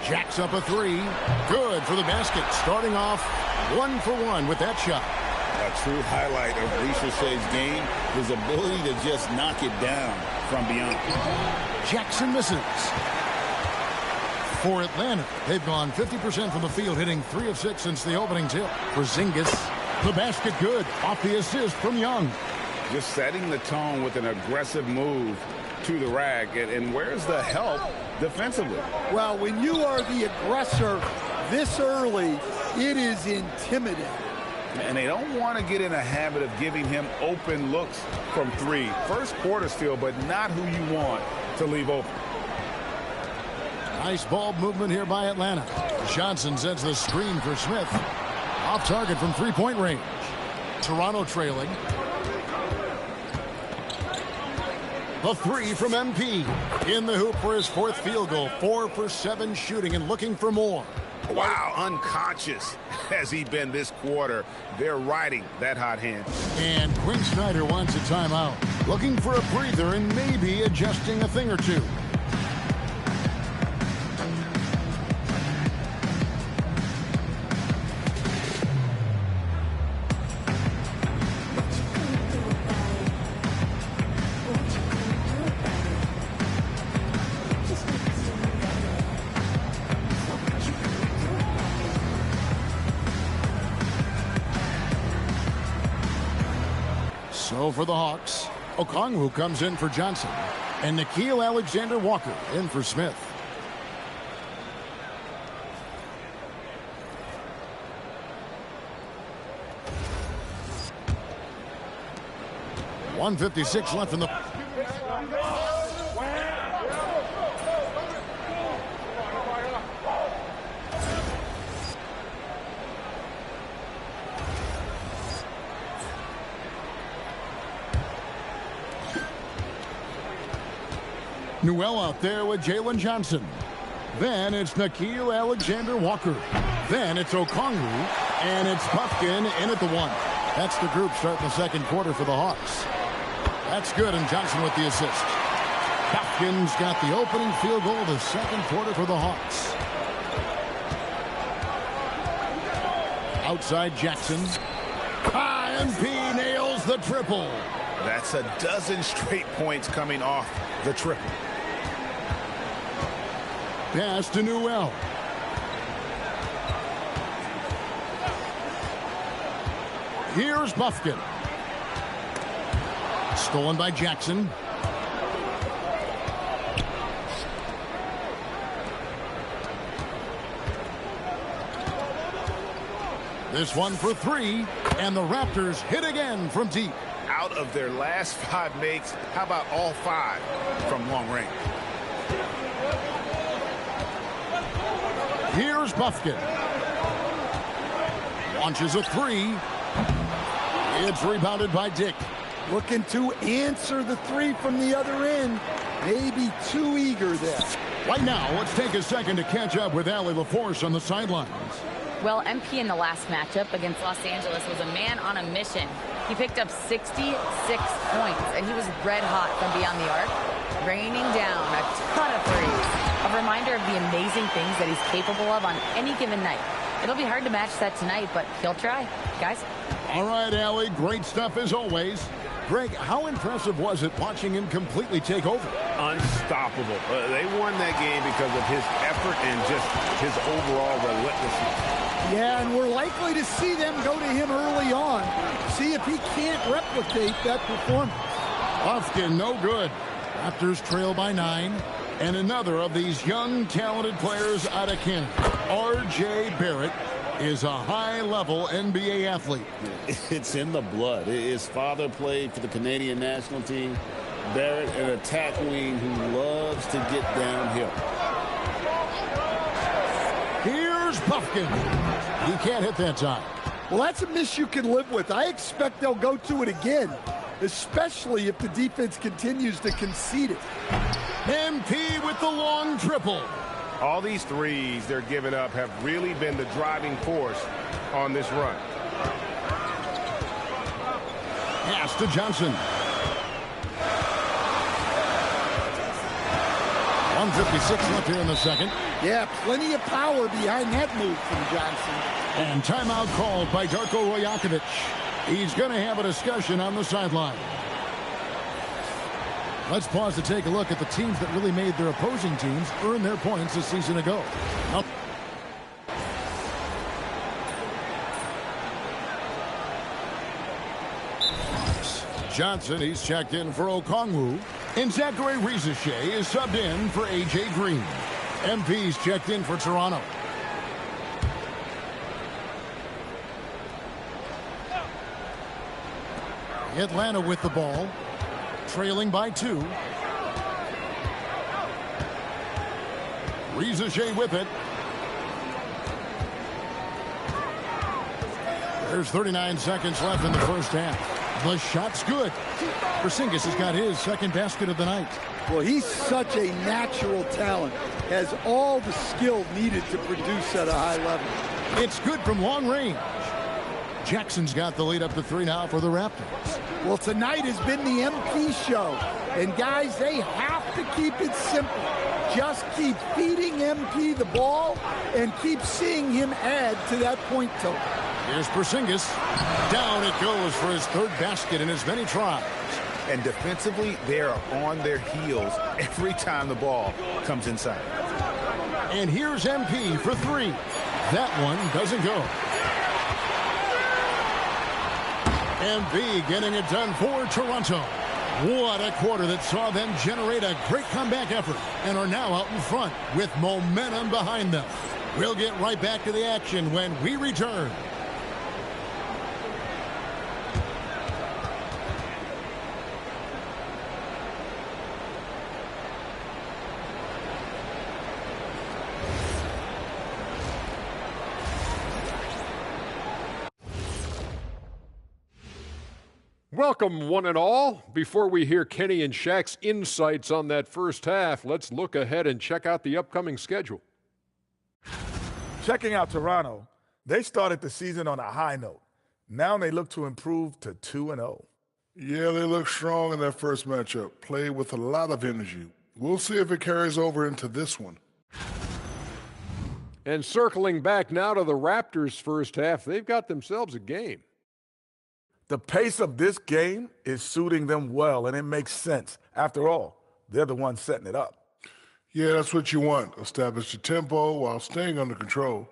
Jacks up a three. Good for the basket. Starting off 1 for 1 with that shot. A true highlight of Richard's game, his ability to just knock it down from beyond. Jackson misses. For Atlanta, they've gone 50% from the field, hitting 3 of 6 since the opening tip. Porzingis, the basket good, off the assist from Young. Just setting the tone with an aggressive move to the rack. And where's the help defensively? Well, when you are the aggressor this early, it is intimidating. And they don't want to get in a habit of giving him open looks from 3. First quarter still, but not who you want to leave open. Nice ball movement here by Atlanta. Johnson sends the screen for Smith. Off target from 3-point range. Toronto trailing. The 3 from MP. In the hoop for his 4th field goal. 4 for 7 shooting and looking for more. Wow, unconscious has he been this quarter. They're riding that hot hand. And Quinn Snyder wants a timeout. Looking for a breather and maybe adjusting a thing or two. So for the Hawks, Okongwu comes in for Johnson, and Nickeil Alexander-Walker in for Smith. .156 left in the... Newell out there with Jalen Johnson. Then it's Nickeil Alexander-Walker. Then it's Okongwu, and it's Puffkin in at the 1. That's the group starting the second quarter for the Hawks. That's good, and Johnson with the assist. Puffkin's got the opening field goal of the second quarter for the Hawks. Outside Jackson. MP nails the triple. That's a dozen straight points coming off the triple. Pass to Newell. Here's Buffkin. Stolen by Jackson. This one for 3, and the Raptors hit again from deep. Out of their last 5 makes, how about all 5 from long range? Here's Buffkin. Launches a 3. It's rebounded by Dick. Looking to answer the 3 from the other end. Maybe too eager there. Right now, let's take a second to catch up with Allie LaForce on the sidelines. Well, MP in the last matchup against Los Angeles was a man on a mission. He picked up 66 points, and he was red hot from beyond the arc, raining down a ton of threes. A reminder of the amazing things that he's capable of on any given night. It'll be hard to match that tonight, but he'll try. Guys? All right, Allie, great stuff as always. Greg, how impressive was it watching him completely take over? Unstoppable. They won that game because of his effort and just his overall relentlessness. Yeah, and we're likely to see them go to him early on. See if he can't replicate that performance. Buffkin, no good. Raptors trail by 9. And another of these young, talented players out of Canada, R.J. Barrett, is a high-level NBA athlete. It's in the blood. His father played for the Canadian national team. Barrett, an attack wing who loves to get downhill. Here's Puffkin. He can't hit that time. Well, that's a miss you can live with. I expect they'll go to it again, especially if the defense continues to concede it. MP with the long triple. All these threes they're giving up have really been the driving force on this run. Pass to Johnson. 1:56 left here in the second. Yeah, plenty of power behind that move from Johnson. And timeout called by Darko Rojakovic. He's going to have a discussion on the sideline. Let's pause to take a look at the teams that really made their opposing teams earn their points a season ago. Johnson, he's checked in for Okongwu. And Zachary Rizachet is subbed in for A.J. Green. MP's checked in for Toronto. Atlanta with the ball, trailing by 2. Rizachet with it. There's 39 seconds left in the first half. The shot's good. Porzingis has got his second basket of the night. Well, he's such a natural talent. Has all the skill needed to produce at a high level. It's good from long range. Jackson's got the lead up to 3 now for the Raptors. Well, tonight has been the MP show. And, guys, they have to keep it simple. Just keep feeding MP the ball and keep seeing him add to that point total. Here's Porzingis. Down it goes for his third basket in as many tries. And defensively, they are on their heels every time the ball comes inside. And here's MP for 3. That one doesn't go. MP getting it done for Toronto. What a quarter that saw them generate a great comeback effort and are now out in front with momentum behind them. We'll get right back to the action when we return. Welcome, one and all. Before we hear Kenny and Shaq's insights on that first half, let's look ahead and check out the upcoming schedule. Checking out Toronto, they started the season on a high note. Now they look to improve to 2-0. Yeah, they look strong in their first matchup. Played with a lot of energy. We'll see if it carries over into this one. And circling back now to the Raptors' first half, they've got themselves a game. The pace of this game is suiting them well, and it makes sense. After all, they're the ones setting it up. Yeah, that's what you want. Establish the tempo while staying under control.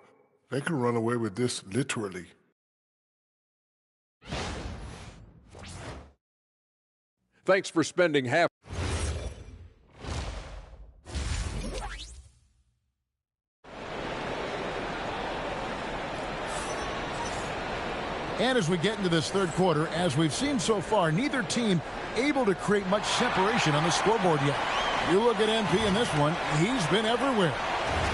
They can run away with this literally. Thanks for spending half. And as we get into this third quarter, as we've seen so far, neither team able to create much separation on the scoreboard yet. You look at MP in this one, he's been everywhere.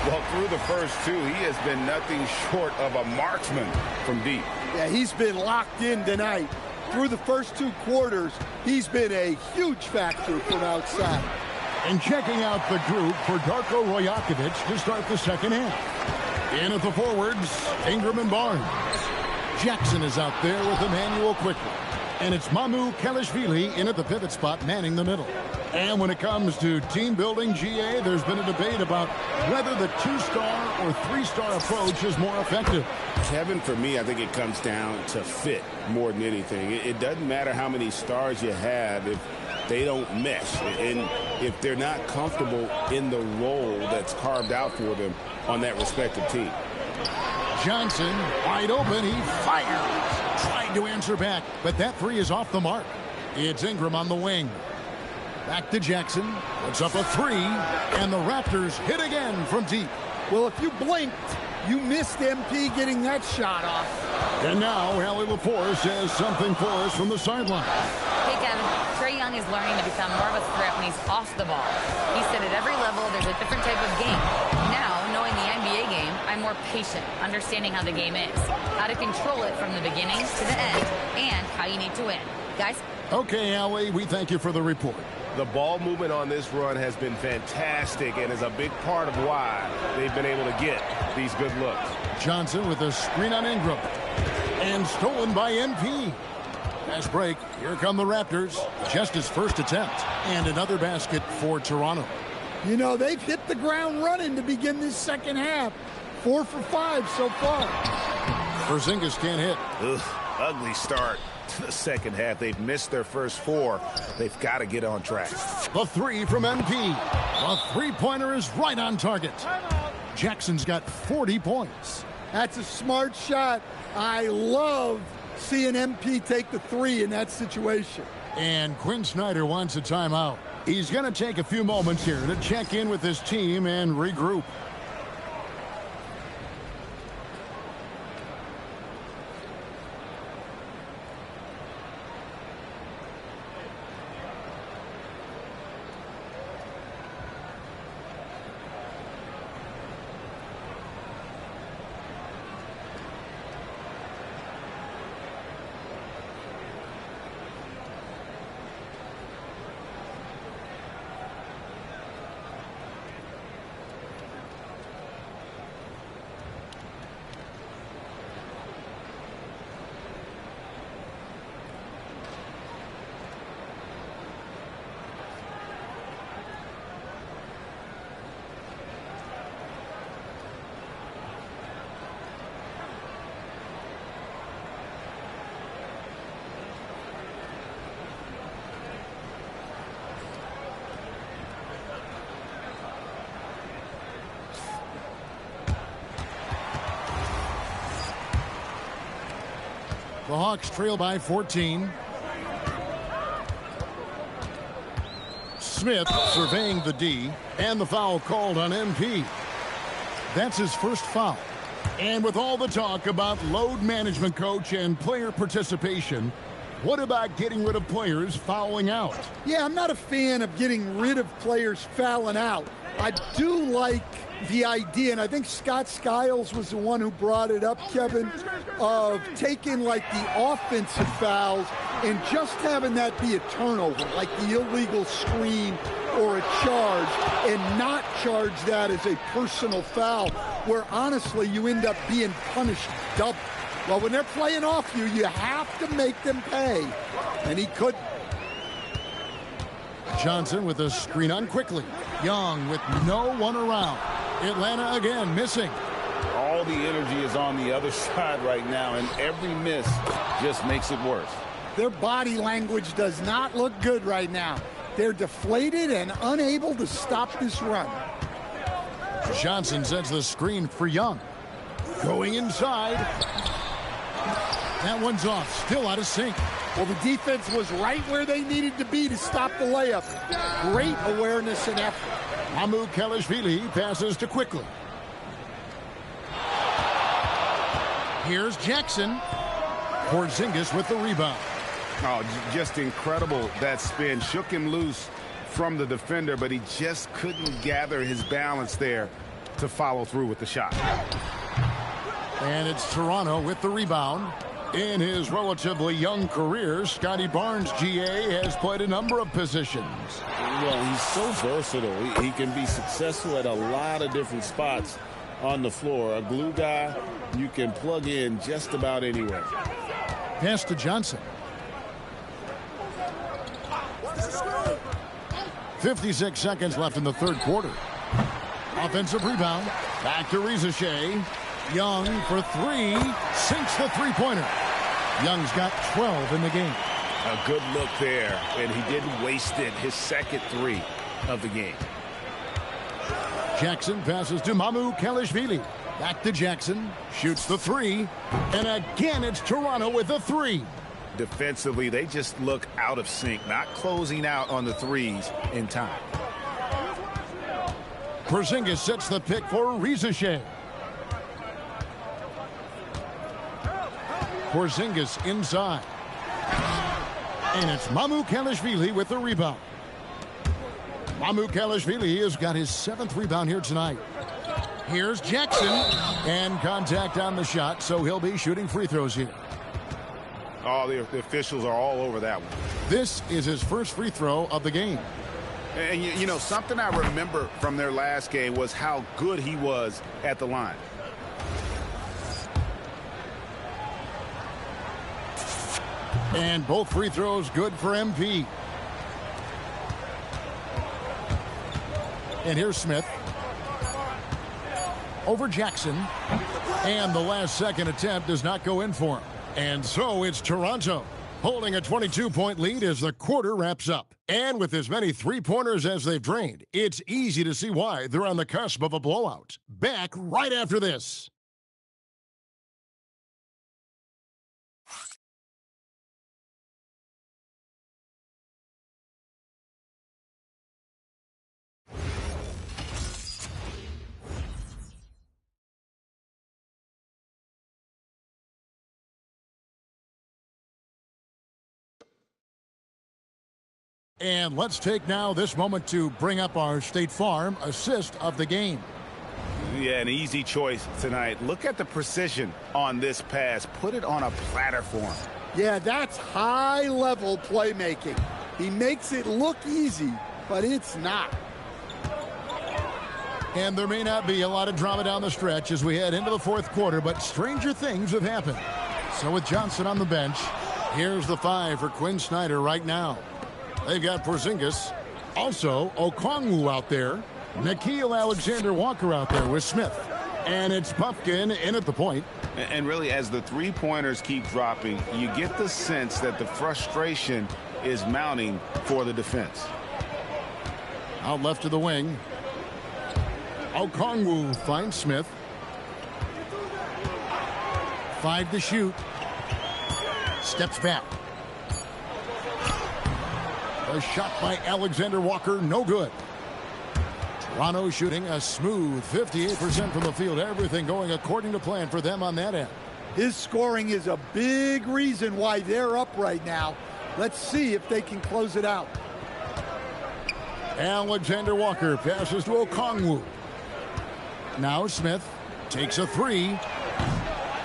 Well, through the first 2, he has been nothing short of a marksman from deep. Yeah, he's been locked in tonight. Through the first 2 quarters, he's been a huge factor from outside. And checking out the group for Darko Rojakovic to start the second half. In at the forwards, Ingram and Barnes. Jackson is out there with Emmanuel quickly. And it's Mamu Kelishvili in at the pivot spot manning the middle. And when it comes to team building, GA, there's been a debate about whether the 2-star or 3-star approach is more effective. Kevin, for me, I think it comes down to fit more than anything. It doesn't matter how many stars you have if they don't mesh. And if they're not comfortable in the role that's carved out for them on that respective team. Johnson, wide open, he fires. Trying to answer back, but that 3 is off the mark. It's Ingram on the wing. Back to Jackson, puts up a 3, and the Raptors hit again from deep. Well, if you blinked, You missed MP getting that shot off. And now, Allie LaForce has something for us from the sideline. Hey, Kevin, Trae Young is learning to become more of a threat when he's off the ball. He said at every level there's a different type of game. Now, knowing the NBA game, I'm more patient, understanding how the game is, how to control it from the beginning to the end, and how you need to win. Guys? Okay, Allie, we thank you for the report. The ball movement on this run has been fantastic and is a big part of why they've been able to get these good looks. Johnson with a screen on Ingram. And stolen by MP. Fast break. Here come the Raptors. Just his first attempt. And another basket for Toronto. You know, they've hit the ground running to begin this second half. 4 for 5 so far. Porzingis can't hit. Ugh, ugly start to the second half. They've missed their first 4. They've got to get on track. The 3 from MP. The three-pointer is right on target. Jackson's got 40 points. That's a smart shot. I love seeing MP take the 3 in that situation. And Quinn Snyder wants a timeout. He's going to take a few moments here to check in with his team and regroup. The Hawks trail by 14. Smith surveying the D, and the foul called on MP. That's his first foul. And with all the talk about load management, coach, and player participation, what about getting rid of players fouling out? Yeah, I'm not a fan of getting rid of players fouling out. I do like the idea, and I think Scott Skiles was the one who brought it up, Kevin, of taking like the offensive fouls and just having that be a turnover, like the illegal screen or a charge, and not charge that as a personal foul, where honestly you end up being punished double. Well, when they're playing off you, you have to make them pay, and he couldn't. Johnson with a screen on quickly. Young with no one around. Atlanta again missing. All the energy is on the other side right now, and every miss just makes it worse. Their body language does not look good right now. They're deflated and unable to stop this run. Johnson sets the screen for Young. Going inside. That one's off. Still out of sync. Well, the defense was right where they needed to be to stop the layup. Great awareness and effort. Mamu Kelishvili passes to quickly. Here's Jackson. Porzingis with the rebound. Oh, just incredible. That spin shook him loose from the defender, but he just couldn't gather his balance there to follow through with the shot. And it's Toronto with the rebound. In his relatively young career, Scotty Barnes, GA, has played a number of positions. Well, he's so versatile. He can be successful at a lot of different spots on the floor. A glue guy you can plug in just about anywhere. Pass to Johnson. 56 seconds left in the third quarter. Offensive rebound. Back to Rizachet. Young for three. Sinks the three-pointer. Young's got 12 in the game. A good look there, and he didn't waste it. His second three of the game. Jackson passes to Mamu Kelishvili. Back to Jackson. Shoots the three. And again, it's Toronto with the three. Defensively, they just look out of sync, not closing out on the threes in time. Porzingis sets the pick for Rizachet. Porzingis inside. And it's Mamukelashvili with the rebound. Mamukelashvili has got his 7th rebound here tonight. Here's Jackson, and contact on the shot, so he'll be shooting free throws here. Oh, the officials are all over that one. This is his first free throw of the game. And you know, something I remember from their last game was how good he was at the line. And both free throws good for MP. And here's Smith. Over Jackson. And the last second attempt does not go in for him. And so it's Toronto holding a 22-point lead as the quarter wraps up. And with as many three-pointers as they've drained, it's easy to see why they're on the cusp of a blowout. Back right after this. And let's take now this moment to bring up our State Farm assist of the game. Yeah, an easy choice tonight. Look at the precision on this pass. Put it on a platter for him. Yeah, that's high-level playmaking. He makes it look easy, but it's not. And there may not be a lot of drama down the stretch as we head into the fourth quarter, but stranger things have happened. So with Johnson on the bench, here's the 5 for Quinn Snyder right now. They've got Porzingis, also Okongwu out there, Nickeil Alexander-Walker out there with Smith. And it's Pumpkin in at the point. And really, as the three-pointers keep dropping, you get the sense that the frustration is mounting for the defense. Out left to the wing. Okongwu finds Smith. 5 to shoot. Steps back. A shot by Alexander Walker, no good. Toronto shooting a smooth 58% from the field. Everything going according to plan for them on that end. His scoring is a big reason why they're up right now. Let's see if they can close it out. Alexander Walker passes to Okongwu. Now Smith takes a 3.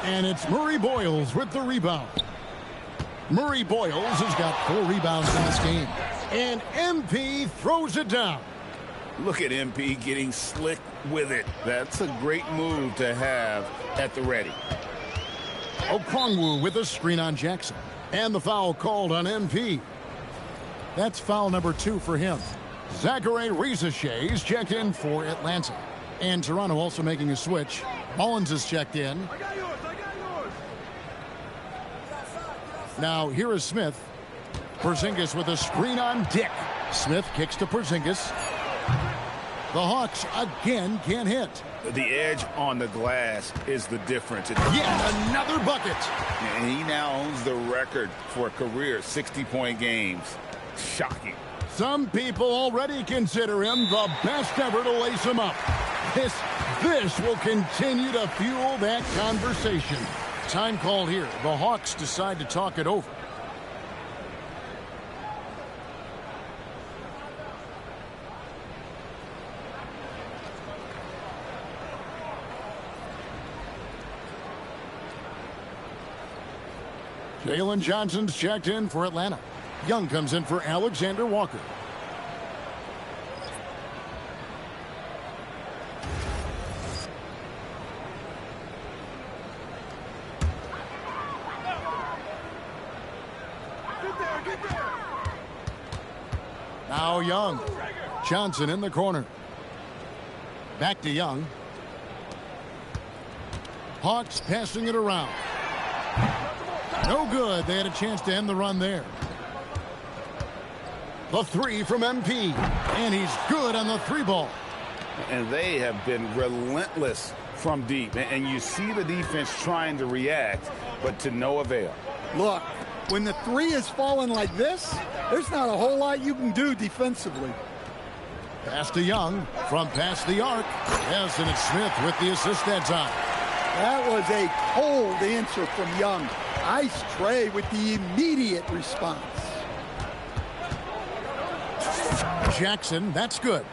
And it's Murray Boyles with the rebound. Murray Boyles has got 4 rebounds in this game. And MP throws it down. Look at MP getting slick with it. That's a great move to have at the ready. Okongwu with a screen on Jackson. And the foul called on MP. That's foul number 2 for him. Zachary Rizachet is checked in for Atlanta. And Toronto also making a switch. Mullins is checked in. Now here is Smith. Porzingis with a screen on Dick. Smith kicks to Porzingis. The Hawks again can't hit. The edge on the glass is the difference. Yet another bucket. And he now owns the record for a career 60-point games. Shocking. Some people already consider him the best ever to lace him up. This will continue to fuel that conversation. Time called here. The Hawks decide to talk it over. Jalen Johnson's checked in for Atlanta. Young comes in for Alexander Walker. Now Young. Johnson in the corner. Back to Young. Hawks passing it around. No good. They had a chance to end the run there. The 3 from MP. And he's good on the 3 ball. And they have been relentless from deep. And you see the defense trying to react, but to no avail. Look, when the 3 is falling like this, there's not a whole lot you can do defensively. Pass to Young from past the arc. Yes, and it's Smith with the assist that time. That was a cold answer from Young. Nice tray with the immediate response. Jackson, that's good.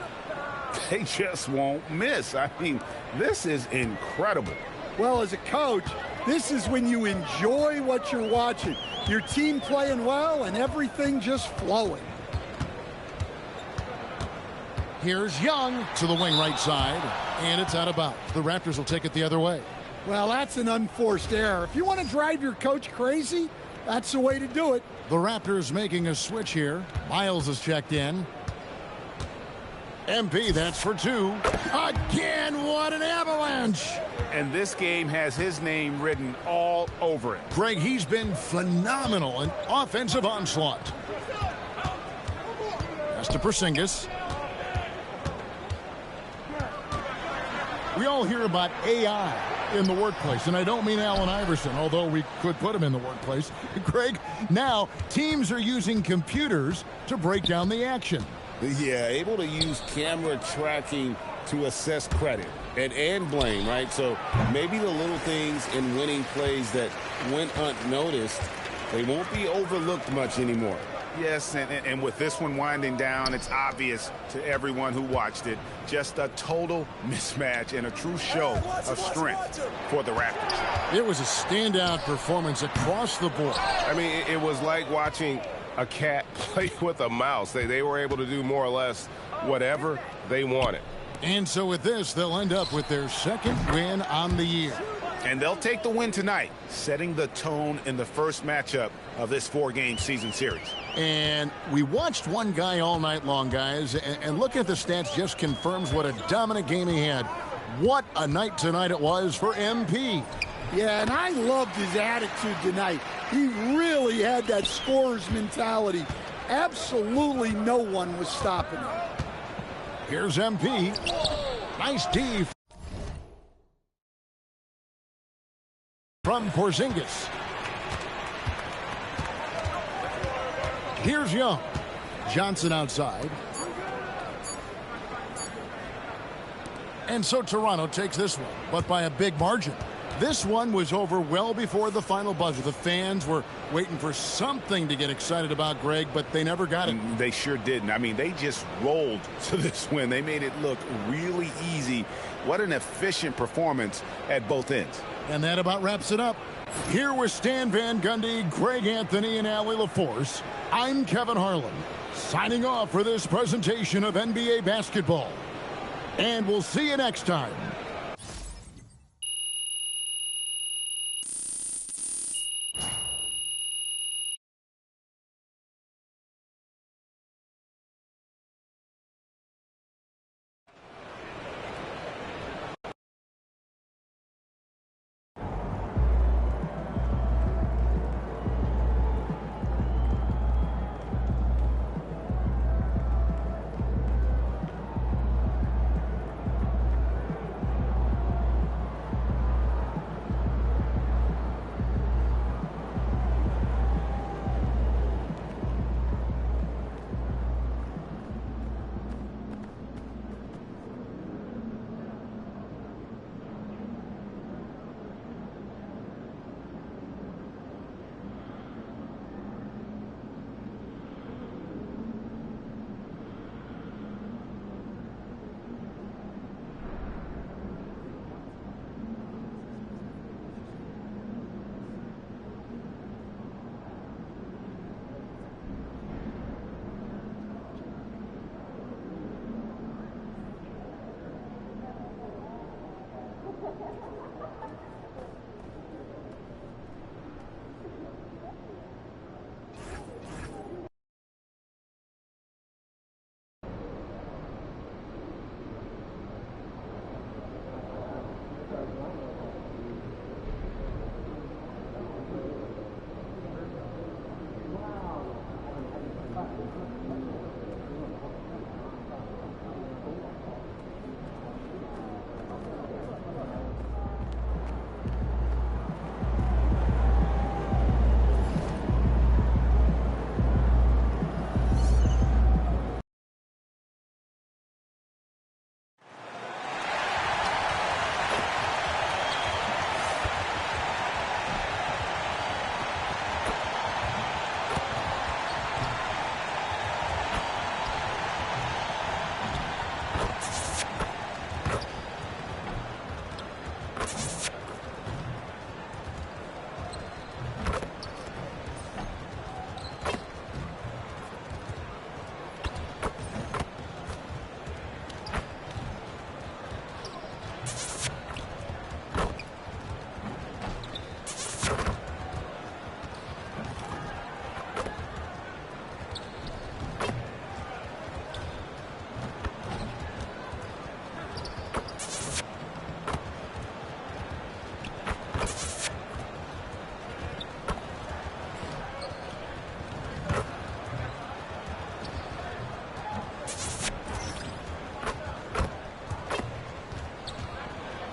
They just won't miss. I mean, this is incredible. Well, as a coach, this is when you enjoy what you're watching. Your team playing well and everything just flowing. Here's Young to the wing right side, and it's out of bounds. The Raptors will take it the other way. Well, that's an unforced error. If you want to drive your coach crazy, that's the way to do it. The Raptors making a switch here. Miles is checked in. MP, that's for two. Again, what an avalanche! And this game has his name written all over it. Greg, he's been phenomenal in offensive onslaught. That's to Porzingis. We all hear about AI in the workplace, and I don't mean Allen Iverson, although we could put him in the workplace. Greg, now teams are using computers to break down the action. Yeah, able to use camera tracking to assess credit and blame, right? So maybe the little things in winning plays that went unnoticed, they won't be overlooked much anymore. Yes, and with this one winding down, it's obvious to everyone who watched it. Just a total mismatch and a true show of strength for the Raptors. It was a standout performance across the board. I mean, it was like watching a cat play with a mouse. They were able to do more or less whatever they wanted. And so with this, they'll end up with their second win on the year. And they'll take the win tonight, setting the tone in the first matchup of this 4-game season series. And we watched one guy all night long, guys, and looking at the stats just confirms what a dominant game he had. What a night tonight it was for MP. Yeah, and I loved his attitude tonight. He really had that scorer's mentality. Absolutely no one was stopping him. Here's MP. Nice D from Porzingis. Here's Young. Johnson outside. And so Toronto takes this one, but by a big margin. This one was over well before the final buzzer. The fans were waiting for something to get excited about, Greg, but they never got it. They sure didn't. I mean, they just rolled to this win. They made it look really easy. What an efficient performance at both ends. And that about wraps it up. Here with Stan Van Gundy, Greg Anthony, and Allie LaForce, I'm Kevin Harlan, signing off for this presentation of NBA basketball. And we'll see you next time.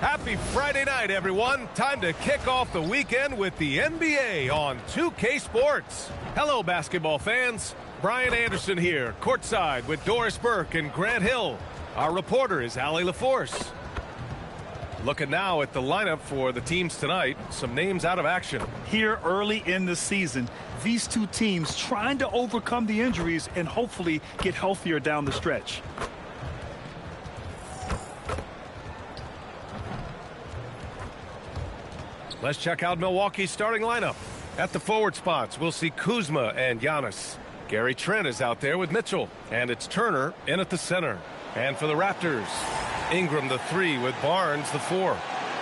Happy Friday night, everyone. Time to kick off the weekend with the NBA on 2K Sports. Hello, basketball fans. Brian Anderson here, courtside with Doris Burke and Grant Hill. Our reporter is Allie LaForce. Looking now at the lineup for the teams tonight. Some names out of action. Here early in the season, these two teams trying to overcome the injuries and hopefully get healthier down the stretch. Let's check out Milwaukee's starting lineup. At the forward spots, we'll see Kuzma and Giannis. Gary Trent is out there with Mitchell. And it's Turner in at the center. And for the Raptors, Ingram the 3 with Barnes the 4.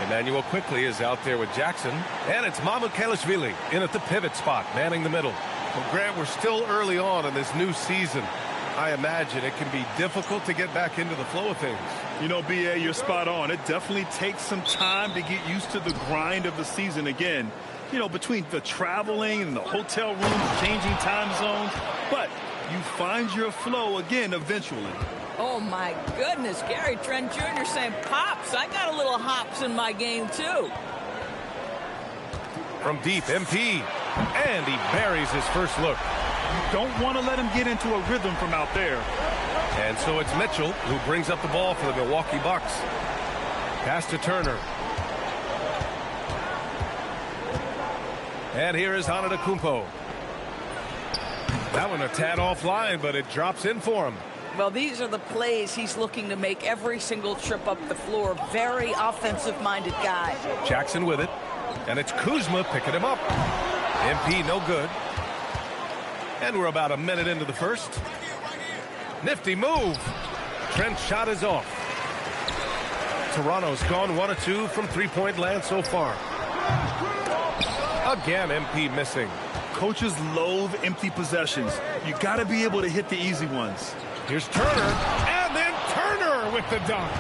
Emmanuel Quickley is out there with Jackson. And it's Mamukelashvili in at the pivot spot, manning the middle. Well, Grant, we're still early on in this new season. I imagine it can be difficult to get back into the flow of things. You know, B.A., you're spot on. It definitely takes some time to get used to the grind of the season again. You know, between the traveling and the hotel rooms, changing time zones. But you find your flow again eventually. Oh, my goodness. Gary Trent Jr. saying, Pops, I got a little hops in my game, too. From deep, MP. And he buries his first look. You don't want to let him get into a rhythm from out there. And so it's Mitchell who brings up the ball for the Milwaukee Bucks. Pass to Turner. And here is Antetokounmpo. That one a tad offline, but it drops in for him. Well, these are the plays he's looking to make every single trip up the floor. Very offensive-minded guy. Jackson with it. And it's Kuzma picking him up. MP no good. And we're about a minute into the first. Nifty move. Trent's shot is off. Toronto's gone 1 of 2 from three-point land so far. Again, MP missing. Coaches loathe empty possessions. You got to be able to hit the easy ones. Here's Turner, and then Turner with the dunk.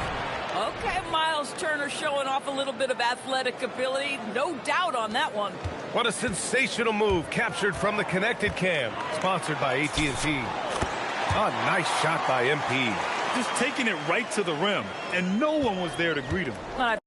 Okay, Miles Turner showing off a little bit of athletic ability. No doubt on that one. What a sensational move captured from the connected cam. Sponsored by AT&T. A nice shot by MP. Just taking it right to the rim, and no one was there to greet him. I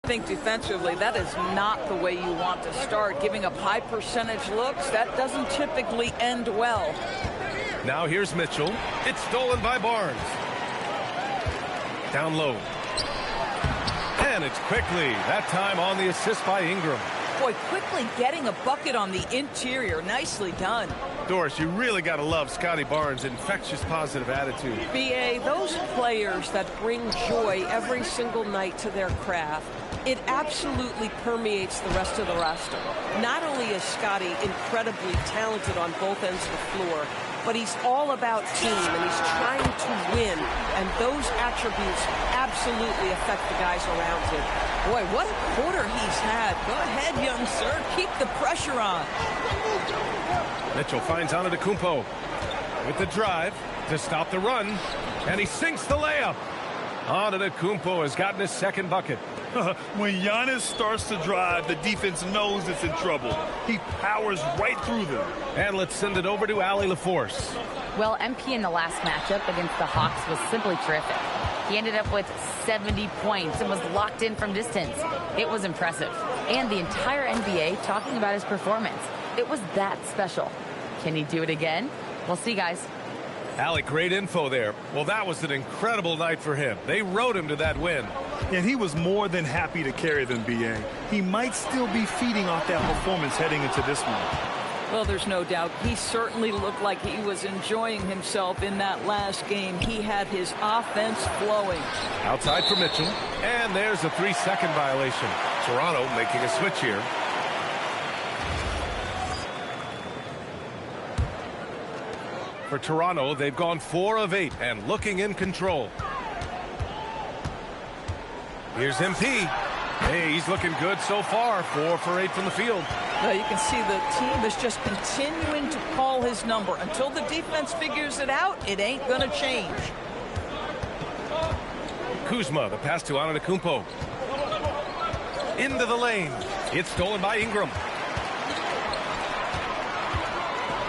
think defensively, that is not the way you want to start. Giving up high percentage looks, that doesn't typically end well. Now here's Mitchell. It's stolen by Barnes. Down low. And it's Quickley. That time on the assist by Ingram. Boy, Quickley getting a bucket on the interior. Nicely done. Doris, you really got to love Scotty Barnes' infectious positive attitude. B.A., those players that bring joy every single night to their craft, it absolutely permeates the rest of the roster. Not only is Scotty incredibly talented on both ends of the floor, but he's all about team, and he's trying to win, and those attributes absolutely affect the guys around him. Boy, what a quarter he's had. Go ahead, young sir. Keep the pressure on. Mitchell finds Antetokounmpo with the drive to stop the run, and he sinks the layup. Antetokounmpo has gotten his second bucket. When Giannis starts to drive, the defense knows it's in trouble. He powers right through them. And let's send it over to Allie LaForce. Well, MP in the last matchup against the Hawks was simply terrific. He ended up with 70 points and was locked in from distance. It was impressive. And the entire NBA talking about his performance. It was that special. Can he do it again? We'll see, guys. Allie, great info there. Well, that was an incredible night for him. They rode him to that win. And he was more than happy to carry them, B.A. He might still be feeding off that performance heading into this one. Well, there's no doubt. He certainly looked like he was enjoying himself in that last game. He had his offense flowing. Outside for Mitchell. And there's a 3-second violation. Toronto making a switch here. For Toronto, they've gone 4 of 8 and looking in control. Here's MP. Hey, he's looking good so far. 4 for 8 from the field. Well, you can see the team is just continuing to call his number. Until the defense figures it out, it ain't going to change. Kuzma, the pass to Antetokounmpo. Into the lane. It's stolen by Ingram.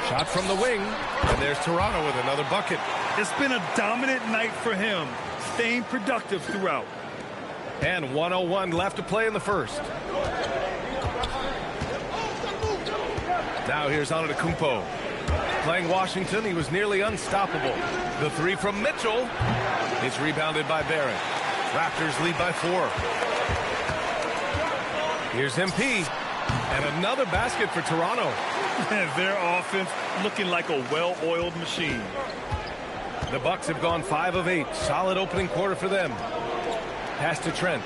Shot from the wing. And there's Toronto with another bucket. It's been a dominant night for him, staying productive throughout. And 1:01 left to play in the first. Now here's Antetokounmpo. Playing Washington, he was nearly unstoppable. The three from Mitchell. It's rebounded by Barrett. Raptors lead by 4. Here's MP. And another basket for Toronto. Their offense looking like a well-oiled machine. The Bucks have gone 5 of 8. Solid opening quarter for them. Pass to Trent.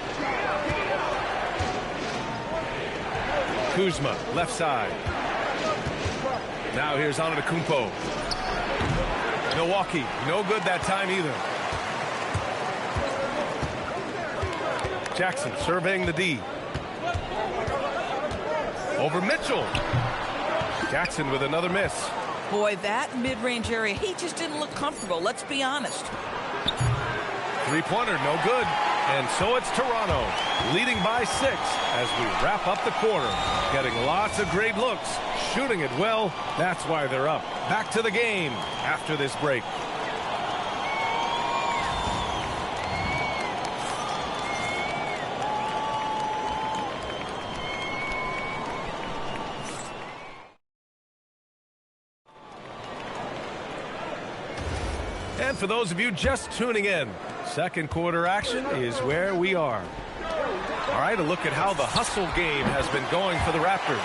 Kuzma, left side. Now here's Antetokounmpo. Milwaukee, no good that time either. Jackson surveying the D. Over Mitchell. Jackson with another miss. Boy, that mid-range area, he just didn't look comfortable. Let's be honest. Three-pointer, no good. And so it's Toronto, leading by 6 as we wrap up the quarter. Getting lots of great looks, shooting it well. That's why they're up. Back to the game after this break. And for those of you just tuning in, second quarter action is where we are. All right, a look at how the hustle game has been going for the Raptors.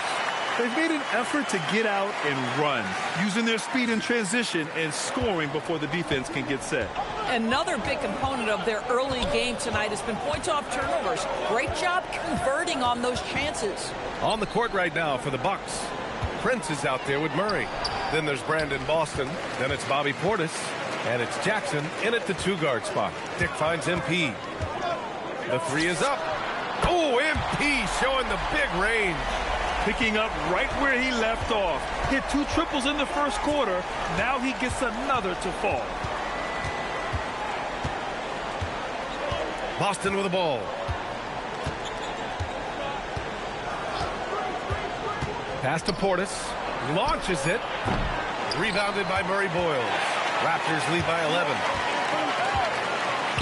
They've made an effort to get out and run, using their speed in transition and scoring before the defense can get set. Another big component of their early game tonight has been points off turnovers. Great job converting on those chances. On the court right now for the Bucks. Prince is out there with Murray. Then there's Brandon Boston. Then it's Bobby Portis. And it's Jackson in at the 2-guard spot. Dick finds MP. The 3 is up. Oh, MP showing the big range. Picking up right where he left off. Hit 2 triples in the first quarter. Now he gets another to fall. Boston with the ball. Pass to Portis. Launches it. Rebounded by Murray Boyles. Raptors lead by 11.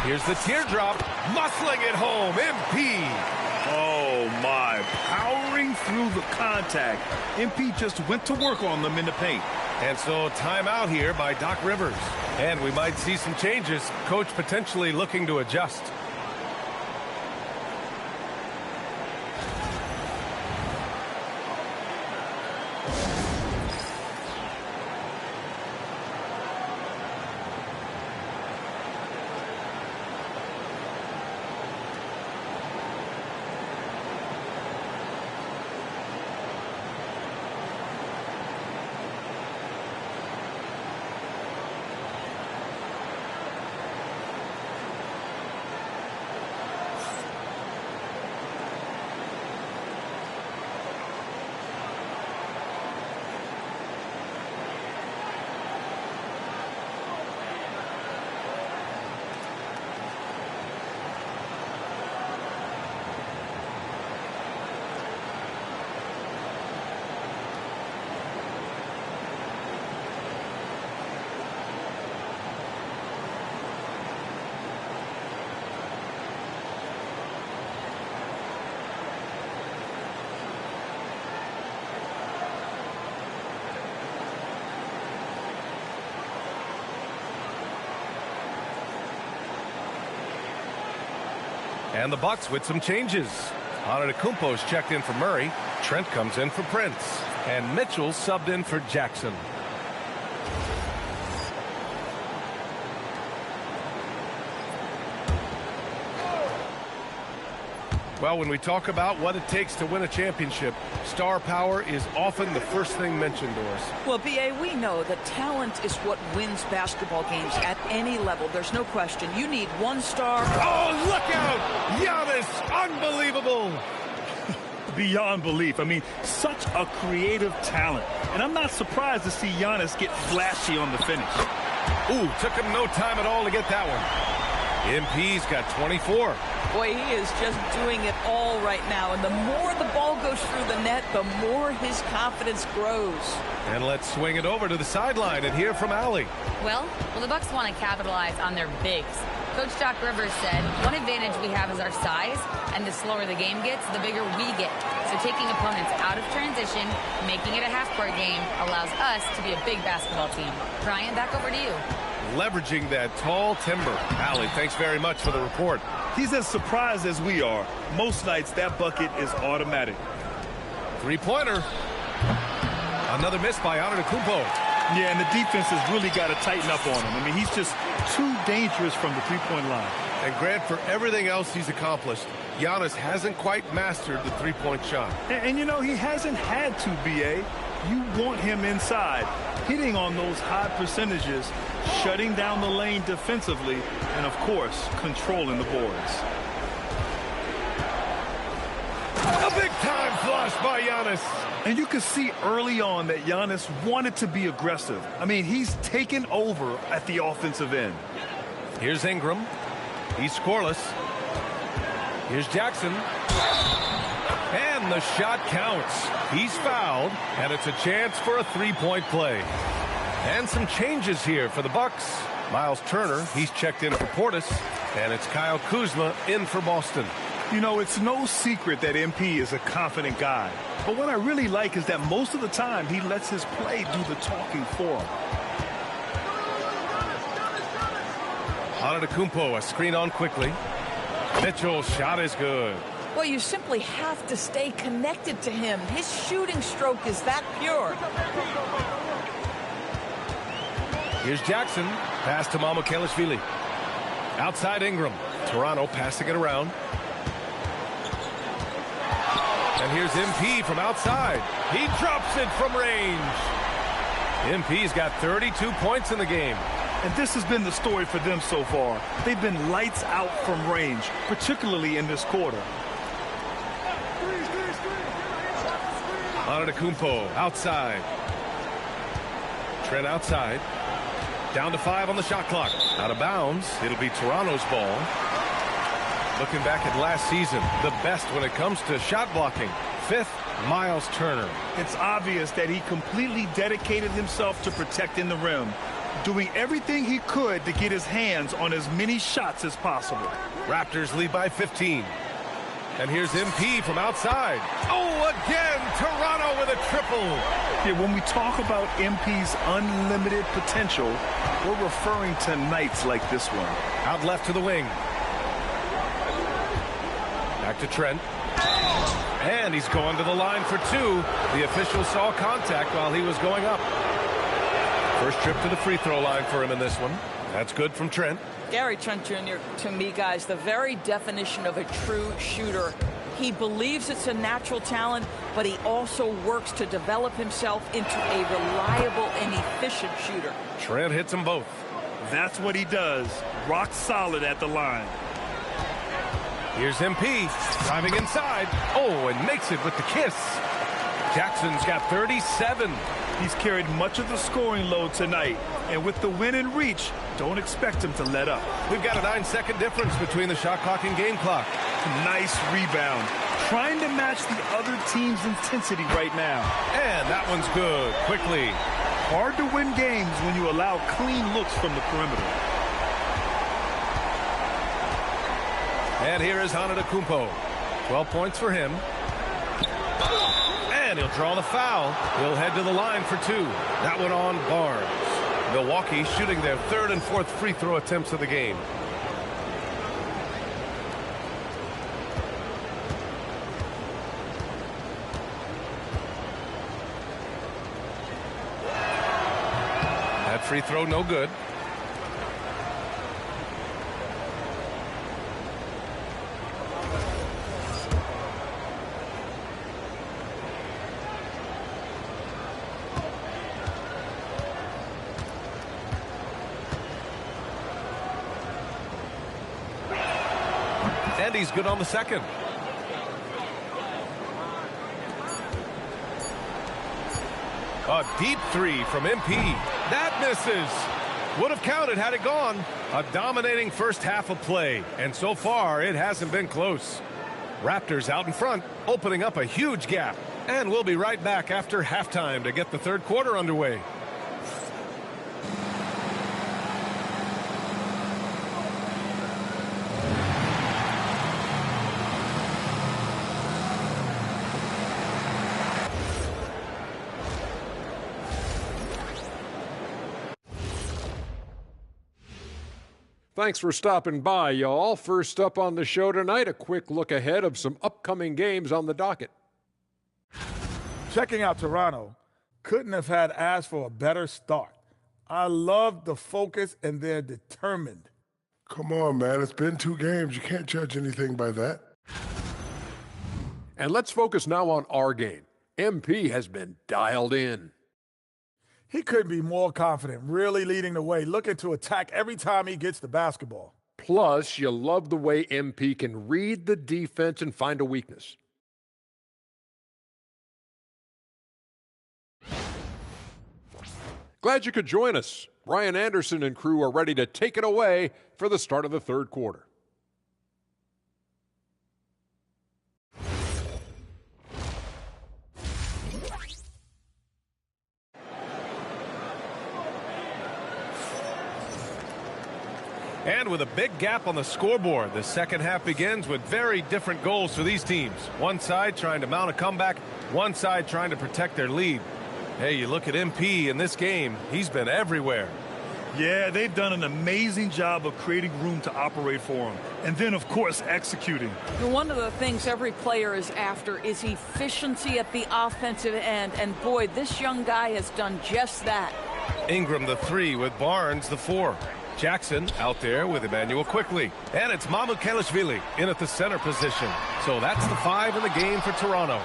Here's the teardrop. Muscling it home. MP. Oh, my. Powering through the contact. MP just went to work on them in the paint. And so timeout here by Doc Rivers. And we might see some changes. Coach potentially looking to adjust. And the Bucks with some changes. Antetokounmpo's checked in for Murray. Trent comes in for Prince. And Mitchell subbed in for Jackson. Well, when we talk about what it takes to win a championship, star power is often the first thing mentioned, Doris. Well, B.A., we know that talent is what wins basketball games at any level. There's no question. You need one star. Oh, look out! Giannis, unbelievable! Beyond belief. I mean, such a creative talent. And I'm not surprised to see Giannis get flashy on the finish. Ooh, took him no time at all to get that one. MP's got 24. Boy, he is just doing it all right now. And the more the ball goes through the net, the more his confidence grows. And let's swing it over to the sideline and hear from Allie. Well, the Bucks want to capitalize on their bigs. Coach Doc Rivers said, one advantage we have is our size, and the slower the game gets, the bigger we get. So taking opponents out of transition, making it a half-court game, allows us to be a big basketball team. Brian, back over to you. Leveraging that tall timber. Allie, thanks very much for the report. He's as surprised as we are. Most nights, that bucket is automatic. Three-pointer. Another miss by Antetokounmpo. Yeah, and the defense has really got to tighten up on him. I mean, he's just too dangerous from the three-point line. And Grant, for everything else he's accomplished, Giannis hasn't quite mastered the three-point shot. And you know, he hasn't had to, B.A. You want him inside, hitting on those high percentages, shutting down the lane defensively, and, of course, controlling the boards. A big-time flush by Giannis. And you could see early on that Giannis wanted to be aggressive. I mean, he's taken over at the offensive end. Here's Ingram. He's scoreless. Here's Jackson. And the shot counts. He's fouled, and it's a chance for a three-point play. And some changes here for the Bucks. Miles Turner, he's checked in for Portis, and it's Kyle Kuzma in for Boston. You know, it's no secret that MP is a confident guy. But what I really like is that most of the time he lets his play do the talking for him. Antetokounmpo, a screen on quickly. Mitchell's shot is good. Well, you simply have to stay connected to him. His shooting stroke is that pure. Here's Jackson. Pass to Mamukelashvili. Outside Ingram. Toronto passing it around. And here's MP from outside. He drops it from range. MP's got 32 points in the game. And this has been the story for them so far. They've been lights out from range, particularly in this quarter. Antetokounmpo outside. Trent outside. Down to 5 on the shot clock. Out of bounds. It'll be Toronto's ball. Looking back at last season, the best when it comes to shot blocking. 5th, Miles Turner. It's obvious that he completely dedicated himself to protecting the rim, doing everything he could to get his hands on as many shots as possible. Raptors lead by 15. And here's MP from outside. Oh, again, Toronto with a triple. Yeah, when we talk about MP's unlimited potential, we're referring to nights like this one. Out left to the wing. Back to Trent. And he's going to the line for 2. The official saw contact while he was going up. First trip to the free throw line for him in this one. That's good from Trent. Gary Trent Jr., to me, guys, the very definition of a true shooter. He believes it's a natural talent, but he also works to develop himself into a reliable and efficient shooter. Trent hits them both. That's what he does. Rock solid at the line. Here's MP driving inside. Oh, and makes it with the kiss. Jackson's got 37. He's carried much of the scoring load tonight. And with the win in reach, don't expect him to let up. We've got a 9-second difference between the shot clock and game clock. Nice rebound. Trying to match the other team's intensity right now. And that one's good. Quickly. Hard to win games when you allow clean looks from the perimeter. And here is Antetokounmpo. 12 points for him. And he'll draw the foul. He'll head to the line for 2. That one on Barnes. Milwaukee shooting their 3rd and 4th free throw attempts of the game. That free throw no good. And he's good on the second. A deep 3 from MP. That misses. Would have counted had it gone. A dominating first half of play, and so far it hasn't been close. Raptors out in front, opening up a huge gap. And we'll be right back after halftime to get the third quarter underway. Thanks for stopping by, y'all. First up on the show tonight, a quick look ahead of some upcoming games on the docket. Checking out Toronto, couldn't have had asked for a better start. I love the focus, and they're determined. Come on, man. It's been 2 games. You can't judge anything by that. And let's focus now on our game. MP has been dialed in. He couldn't be more confident, really leading the way, looking to attack every time he gets the basketball. Plus, you love the way MP can read the defense and find a weakness. Glad you could join us. Brian Anderson and crew are ready to take it away for the start of the third quarter. And with a big gap on the scoreboard, the second half begins with very different goals for these teams. One side trying to mount a comeback, one side trying to protect their lead. Hey, you look at MP in this game, he's been everywhere. Yeah, they've done an amazing job of creating room to operate for him. And then, of course, executing. One of the things every player is after is efficiency at the offensive end. And boy, this young guy has done just that. Ingram the 3 with Barnes the 4. Jackson out there with Emmanuel quickly. And it's Mamukelashvili in at the center position. So that's the 5 in the game for Toronto.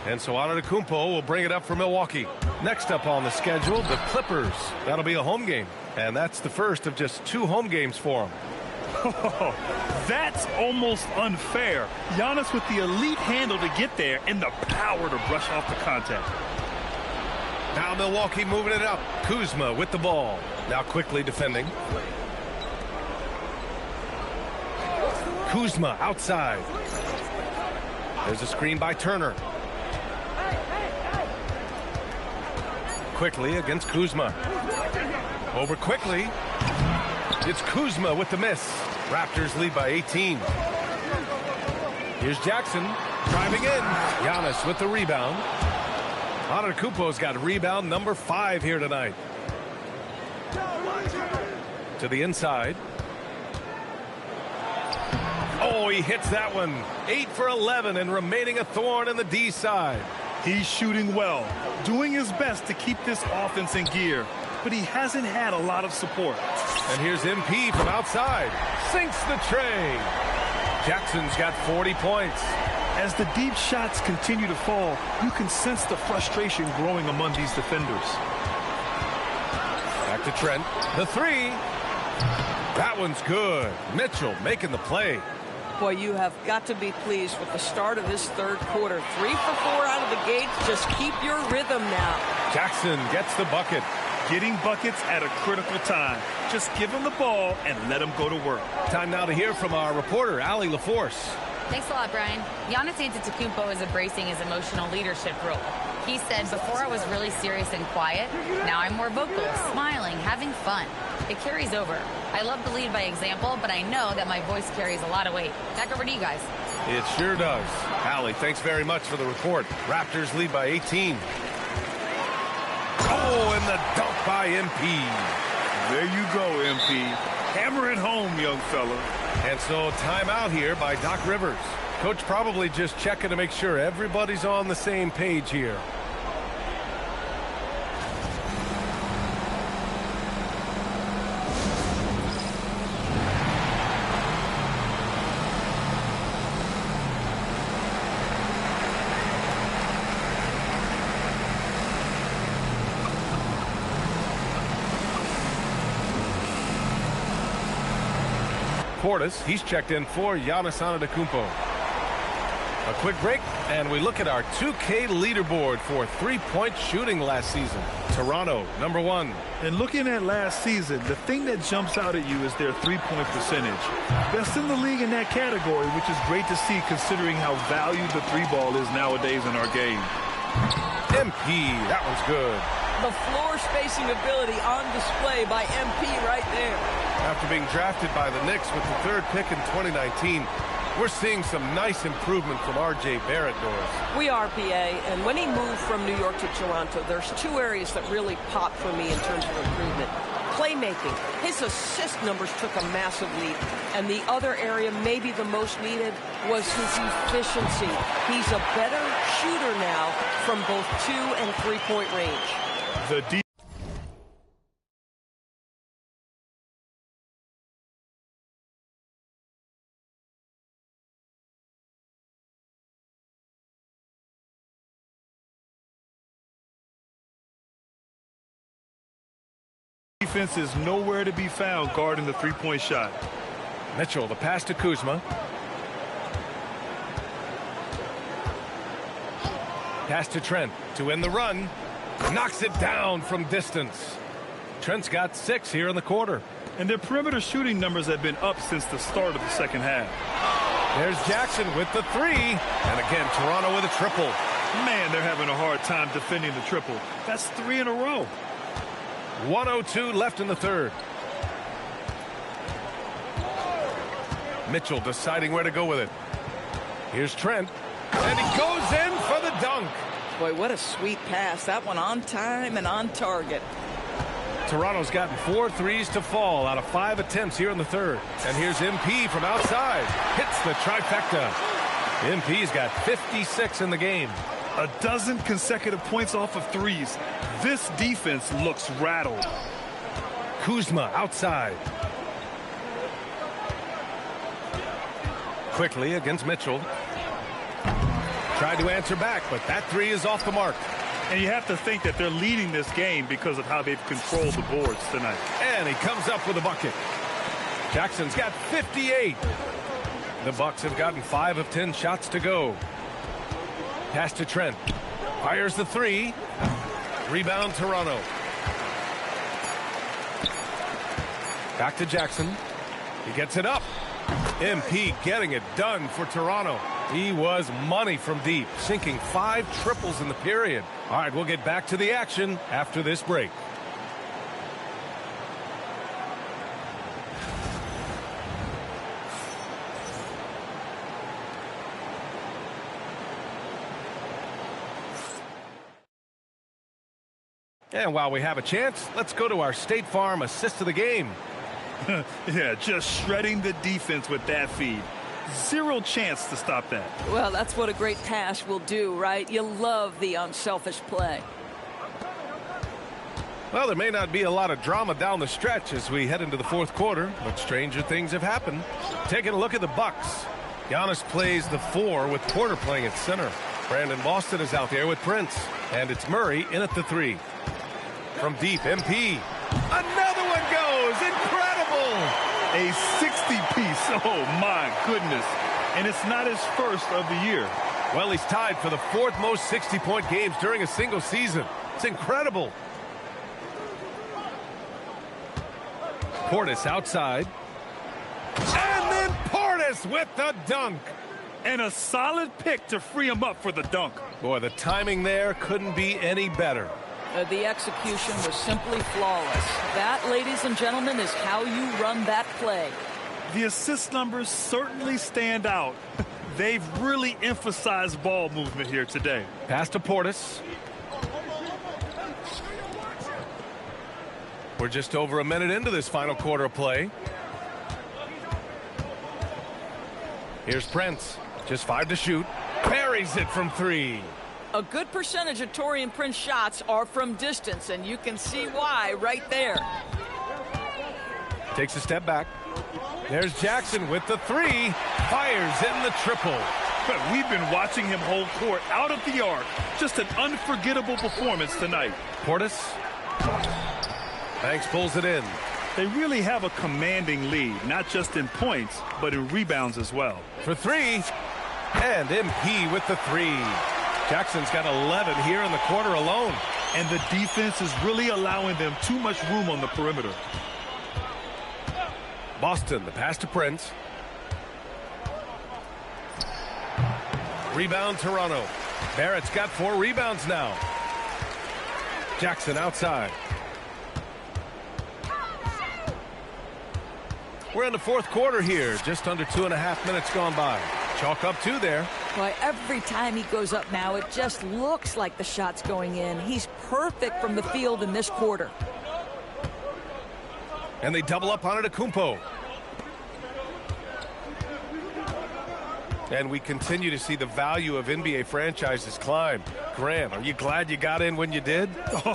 And so Antetokounmpo will bring it up for Milwaukee. Next up on the schedule, the Clippers. That'll be a home game. And that's the first of just 2 home games for them. Oh, that's almost unfair. Giannis with the elite handle to get there and the power to brush off the contact. Now Milwaukee moving it up. Kuzma with the ball. Now quickly defending. Kuzma outside. There's a screen by Turner. Quickly against Kuzma. Over quickly. It's Kuzma with the miss. Raptors lead by 18. Here's Jackson driving in. Giannis with the rebound. Antetokounmpo's got rebound number 5 here tonight. To the inside. Oh, he hits that one. 8 for 11 and remaining a thorn in the D side. He's shooting well, doing his best to keep this offense in gear, but he hasn't had a lot of support. And here's MP from outside. Sinks the tray. Jackson's got 40 points. As the deep shots continue to fall, you can sense the frustration growing among these defenders. Back to Trent. The 3. That one's good. Mitchell making the play. Boy, you have got to be pleased with the start of this third quarter. 3 for 4 out of the gate. Just keep your rhythm now. Jackson gets the bucket. Getting buckets at a critical time. Just give him the ball and let him go to work. Time now to hear from our reporter, Allie LaForce. Thanks a lot, Brian. Giannis Antetokounmpo is embracing his emotional leadership role. He said, before I was really serious and quiet, now I'm more vocal, smiling, having fun. It carries over. I love to lead by example, but I know that my voice carries a lot of weight. Back over to you guys. It sure does. Allie, thanks very much for the report. Raptors lead by 18. Oh, and the dunk by MP. There you go, MP. Hammer it home, young fella. And so timeout here by Doc Rivers. Coach probably just checking to make sure everybody's on the same page here. Portis, he's checked in for Giannis Antetokounmpo. A quick break, and we look at our 2K leaderboard for three-point shooting last season. Toronto, number 1. And looking at last season, the thing that jumps out at you is their three-point percentage. Best in the league in that category, which is great to see considering how valued the three ball is nowadays in our game. MP, that one's good. The floor spacing ability on display by MP right there. After being drafted by the Knicks with the 3rd pick in 2019, we're seeing some nice improvement from R.J. Barrett, Doris. We are, PA, and when he moved from New York to Toronto, there's 2 areas that really popped for me in terms of improvement. Playmaking. His assist numbers took a massive leap. And the other area, maybe the most needed, was his efficiency. He's a better shooter now from both 2- and 3-point range. The defense is nowhere to be found guarding the three-point shot. Mitchell, the pass to Kuzma. Pass to Trent to end the run. Knocks it down from distance. Trent's got 6 here in the quarter. And their perimeter shooting numbers have been up since the start of the second half. There's Jackson with the 3. And again, Toronto with a triple. Man, they're having a hard time defending the triple. That's 3 in a row. 1:02 left in the 3rd. Mitchell deciding where to go with it. Here's Trent. And he goes in for the dunk. Boy, what a sweet pass. That one on time and on target. Toronto's gotten 4 threes to fall out of 5 attempts here in the 3rd. And here's MP from outside. Hits the trifecta. MP's got 56 in the game. A dozen consecutive points off of threes. This defense looks rattled. Kuzma outside. Quickly against Mitchell. Tried to answer back, but that 3 is off the mark. And you have to think that they're leading this game because of how they've controlled the boards tonight. And he comes up with a bucket. Jackson's got 58. The Bucks have gotten 5 of 10 shots to go. Pass to Trent. Fires the 3. Rebound Toronto. Back to Jackson. He gets it up. MP getting it done for Toronto. He was money from deep, sinking 5 triples in the period. All right, we'll get back to the action after this break. And while we have a chance, let's go to our State Farm assist of the game. Yeah, just shredding the defense with that feed. 0 chance to stop that. Well, that's what a great pass will do, right? You love the unselfish play. Well, there may not be a lot of drama down the stretch as we head into the 4th quarter, but stranger things have happened. Taking a look at the Bucks. Giannis plays the 4 with Porter playing at center. Brandon Boston is out there with Prince. And it's Murray in at the 3. From deep, MP. Another one goes. Incredible. A 60-piece. Oh, my goodness. And it's not his first of the year. Well, he's tied for the 4th most 60-point games during a single season. It's incredible. Portis outside. And then Portis with the dunk. And a solid pick to free him up for the dunk. Boy, the timing there couldn't be any better. The execution was simply flawless. That, ladies and gentlemen, is how you run that play. The assist numbers certainly stand out. They've really emphasized ball movement here today. Pass to Portis. We're just over a minute into this final quarter of play. Here's Prince. Just 5 to shoot. Parries it from 3. A good percentage of Taurean Prince shots are from distance, and you can see why right there. Takes a step back. There's Jackson with the 3. Fires in the triple. We've been watching him hold court out of the arc. Just an unforgettable performance tonight. Portis. Banks pulls it in. They really have a commanding lead, not just in points, but in rebounds as well. For 3. And MP with the three. Jackson's got 11 here in the quarter alone. And the defense is really allowing them too much room on the perimeter. Boston, the pass to Prince. Rebound, Toronto. Barrett's got 4 rebounds now. Jackson outside. We're in the fourth quarter here. Just under 2.5 minutes gone by. Chalk up 2 there. Boy, every time he goes up now, it just looks like the shot's going in. He's perfect from the field in this quarter. And they double up on it, Antetokounmpo. And we continue to see the value of NBA franchises climb. Grant, are you glad you got in when you did?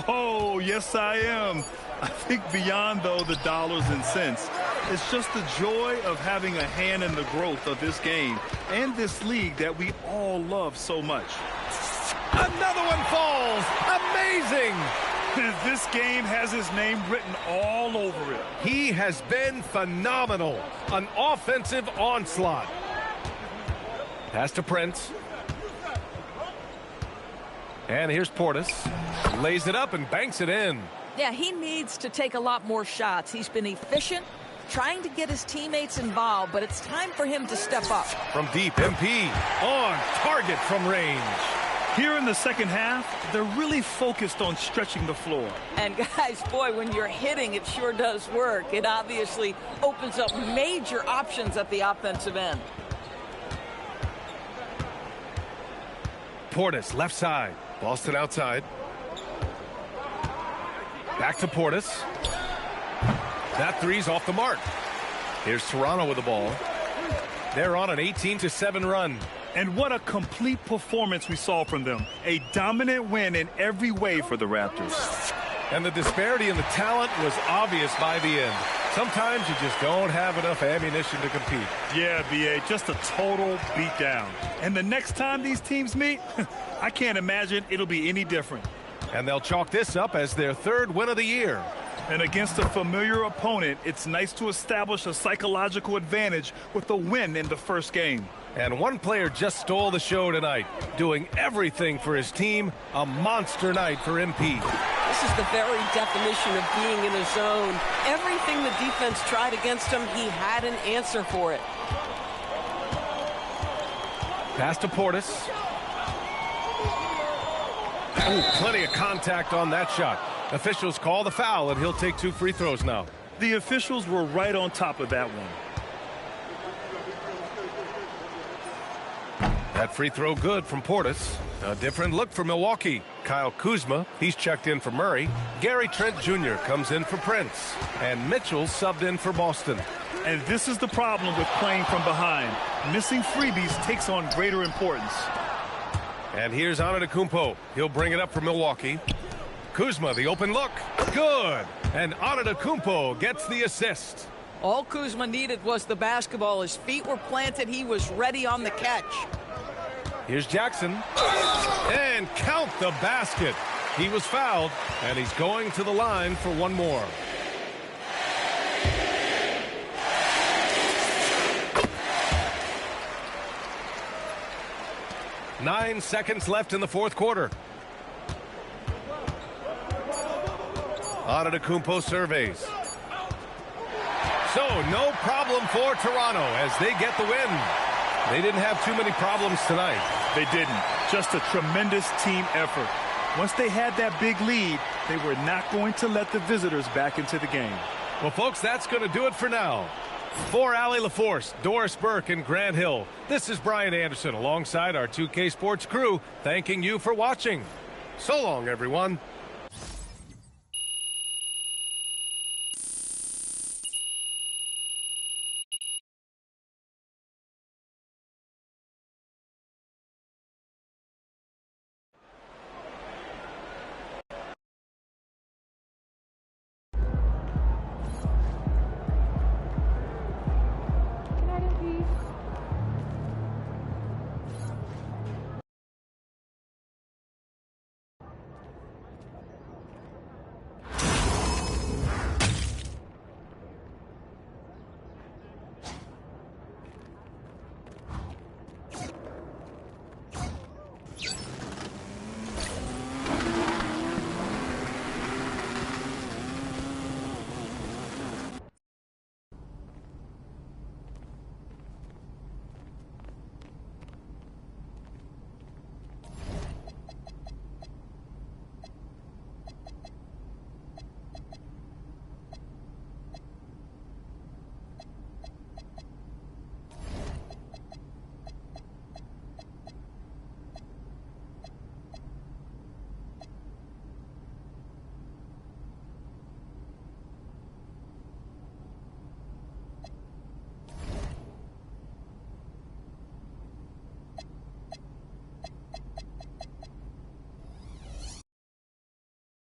Oh, yes, I am. I think beyond, though, the dollars and cents, it's just the joy of having a hand in the growth of this game and this league that we all love so much. Another one falls. Amazing. This game has his name written all over it. He has been phenomenal. An offensive onslaught. Pass to Prince. And here's Portis. Lays it up and banks it in. Yeah, he needs to take a lot more shots. He's been efficient, trying to get his teammates involved, but it's time for him to step up. From deep, MP on target from range. Here in the second half, they're really focused on stretching the floor. And guys, boy, when you're hitting, it sure does work. It obviously opens up major options at the offensive end. Portis, left side. Boston outside. Back to Portis. That three's off the mark. Here's Toronto with the ball. They're on an 18-7 run. And what a complete performance we saw from them. A dominant win in every way for the Raptors. And the disparity in the talent was obvious by the end. Sometimes you just don't have enough ammunition to compete. Yeah, B.A., just a total beatdown. And the next time these teams meet, I can't imagine it'll be any different. And they'll chalk this up as their 3rd win of the year. And against a familiar opponent, it's nice to establish a psychological advantage with a win in the first game. And one player just stole the show tonight, doing everything for his team. A monster night for MP. This is the very definition of being in a zone. Everything the defense tried against him, he had an answer for it. Pass to Portis. Oh, plenty of contact on that shot. Officials call the foul, and he'll take 2 free throws now. The officials were right on top of that one. That free throw good from Portis. A different look for Milwaukee. Kyle Kuzma, he's checked in for Murray. Gary Trent Jr. comes in for Prince. And Mitchell subbed in for Boston. And this is the problem with playing from behind. Missing freebies takes on greater importance. And here's Antetokounmpo. He'll bring it up for Milwaukee. Kuzma, the open look. Good. And Antetokounmpo gets the assist. All Kuzma needed was the basketball. His feet were planted. He was ready on the catch. Here's Jackson. And count the basket. He was fouled, and he's going to the line for one more. Nine seconds left in the fourth quarter. Antetokounmpo surveys. So no problem for Toronto as they get the win. They didn't have too many problems tonight. They didn't. Just a tremendous team effort. Once they had that big lead, they were not going to let the visitors back into the game. Well, folks, that's going to do it for now. For Allie LaForce, Doris Burke, and Grant Hill, this is Brian Anderson alongside our 2K Sports crew, thanking you for watching. So long, everyone.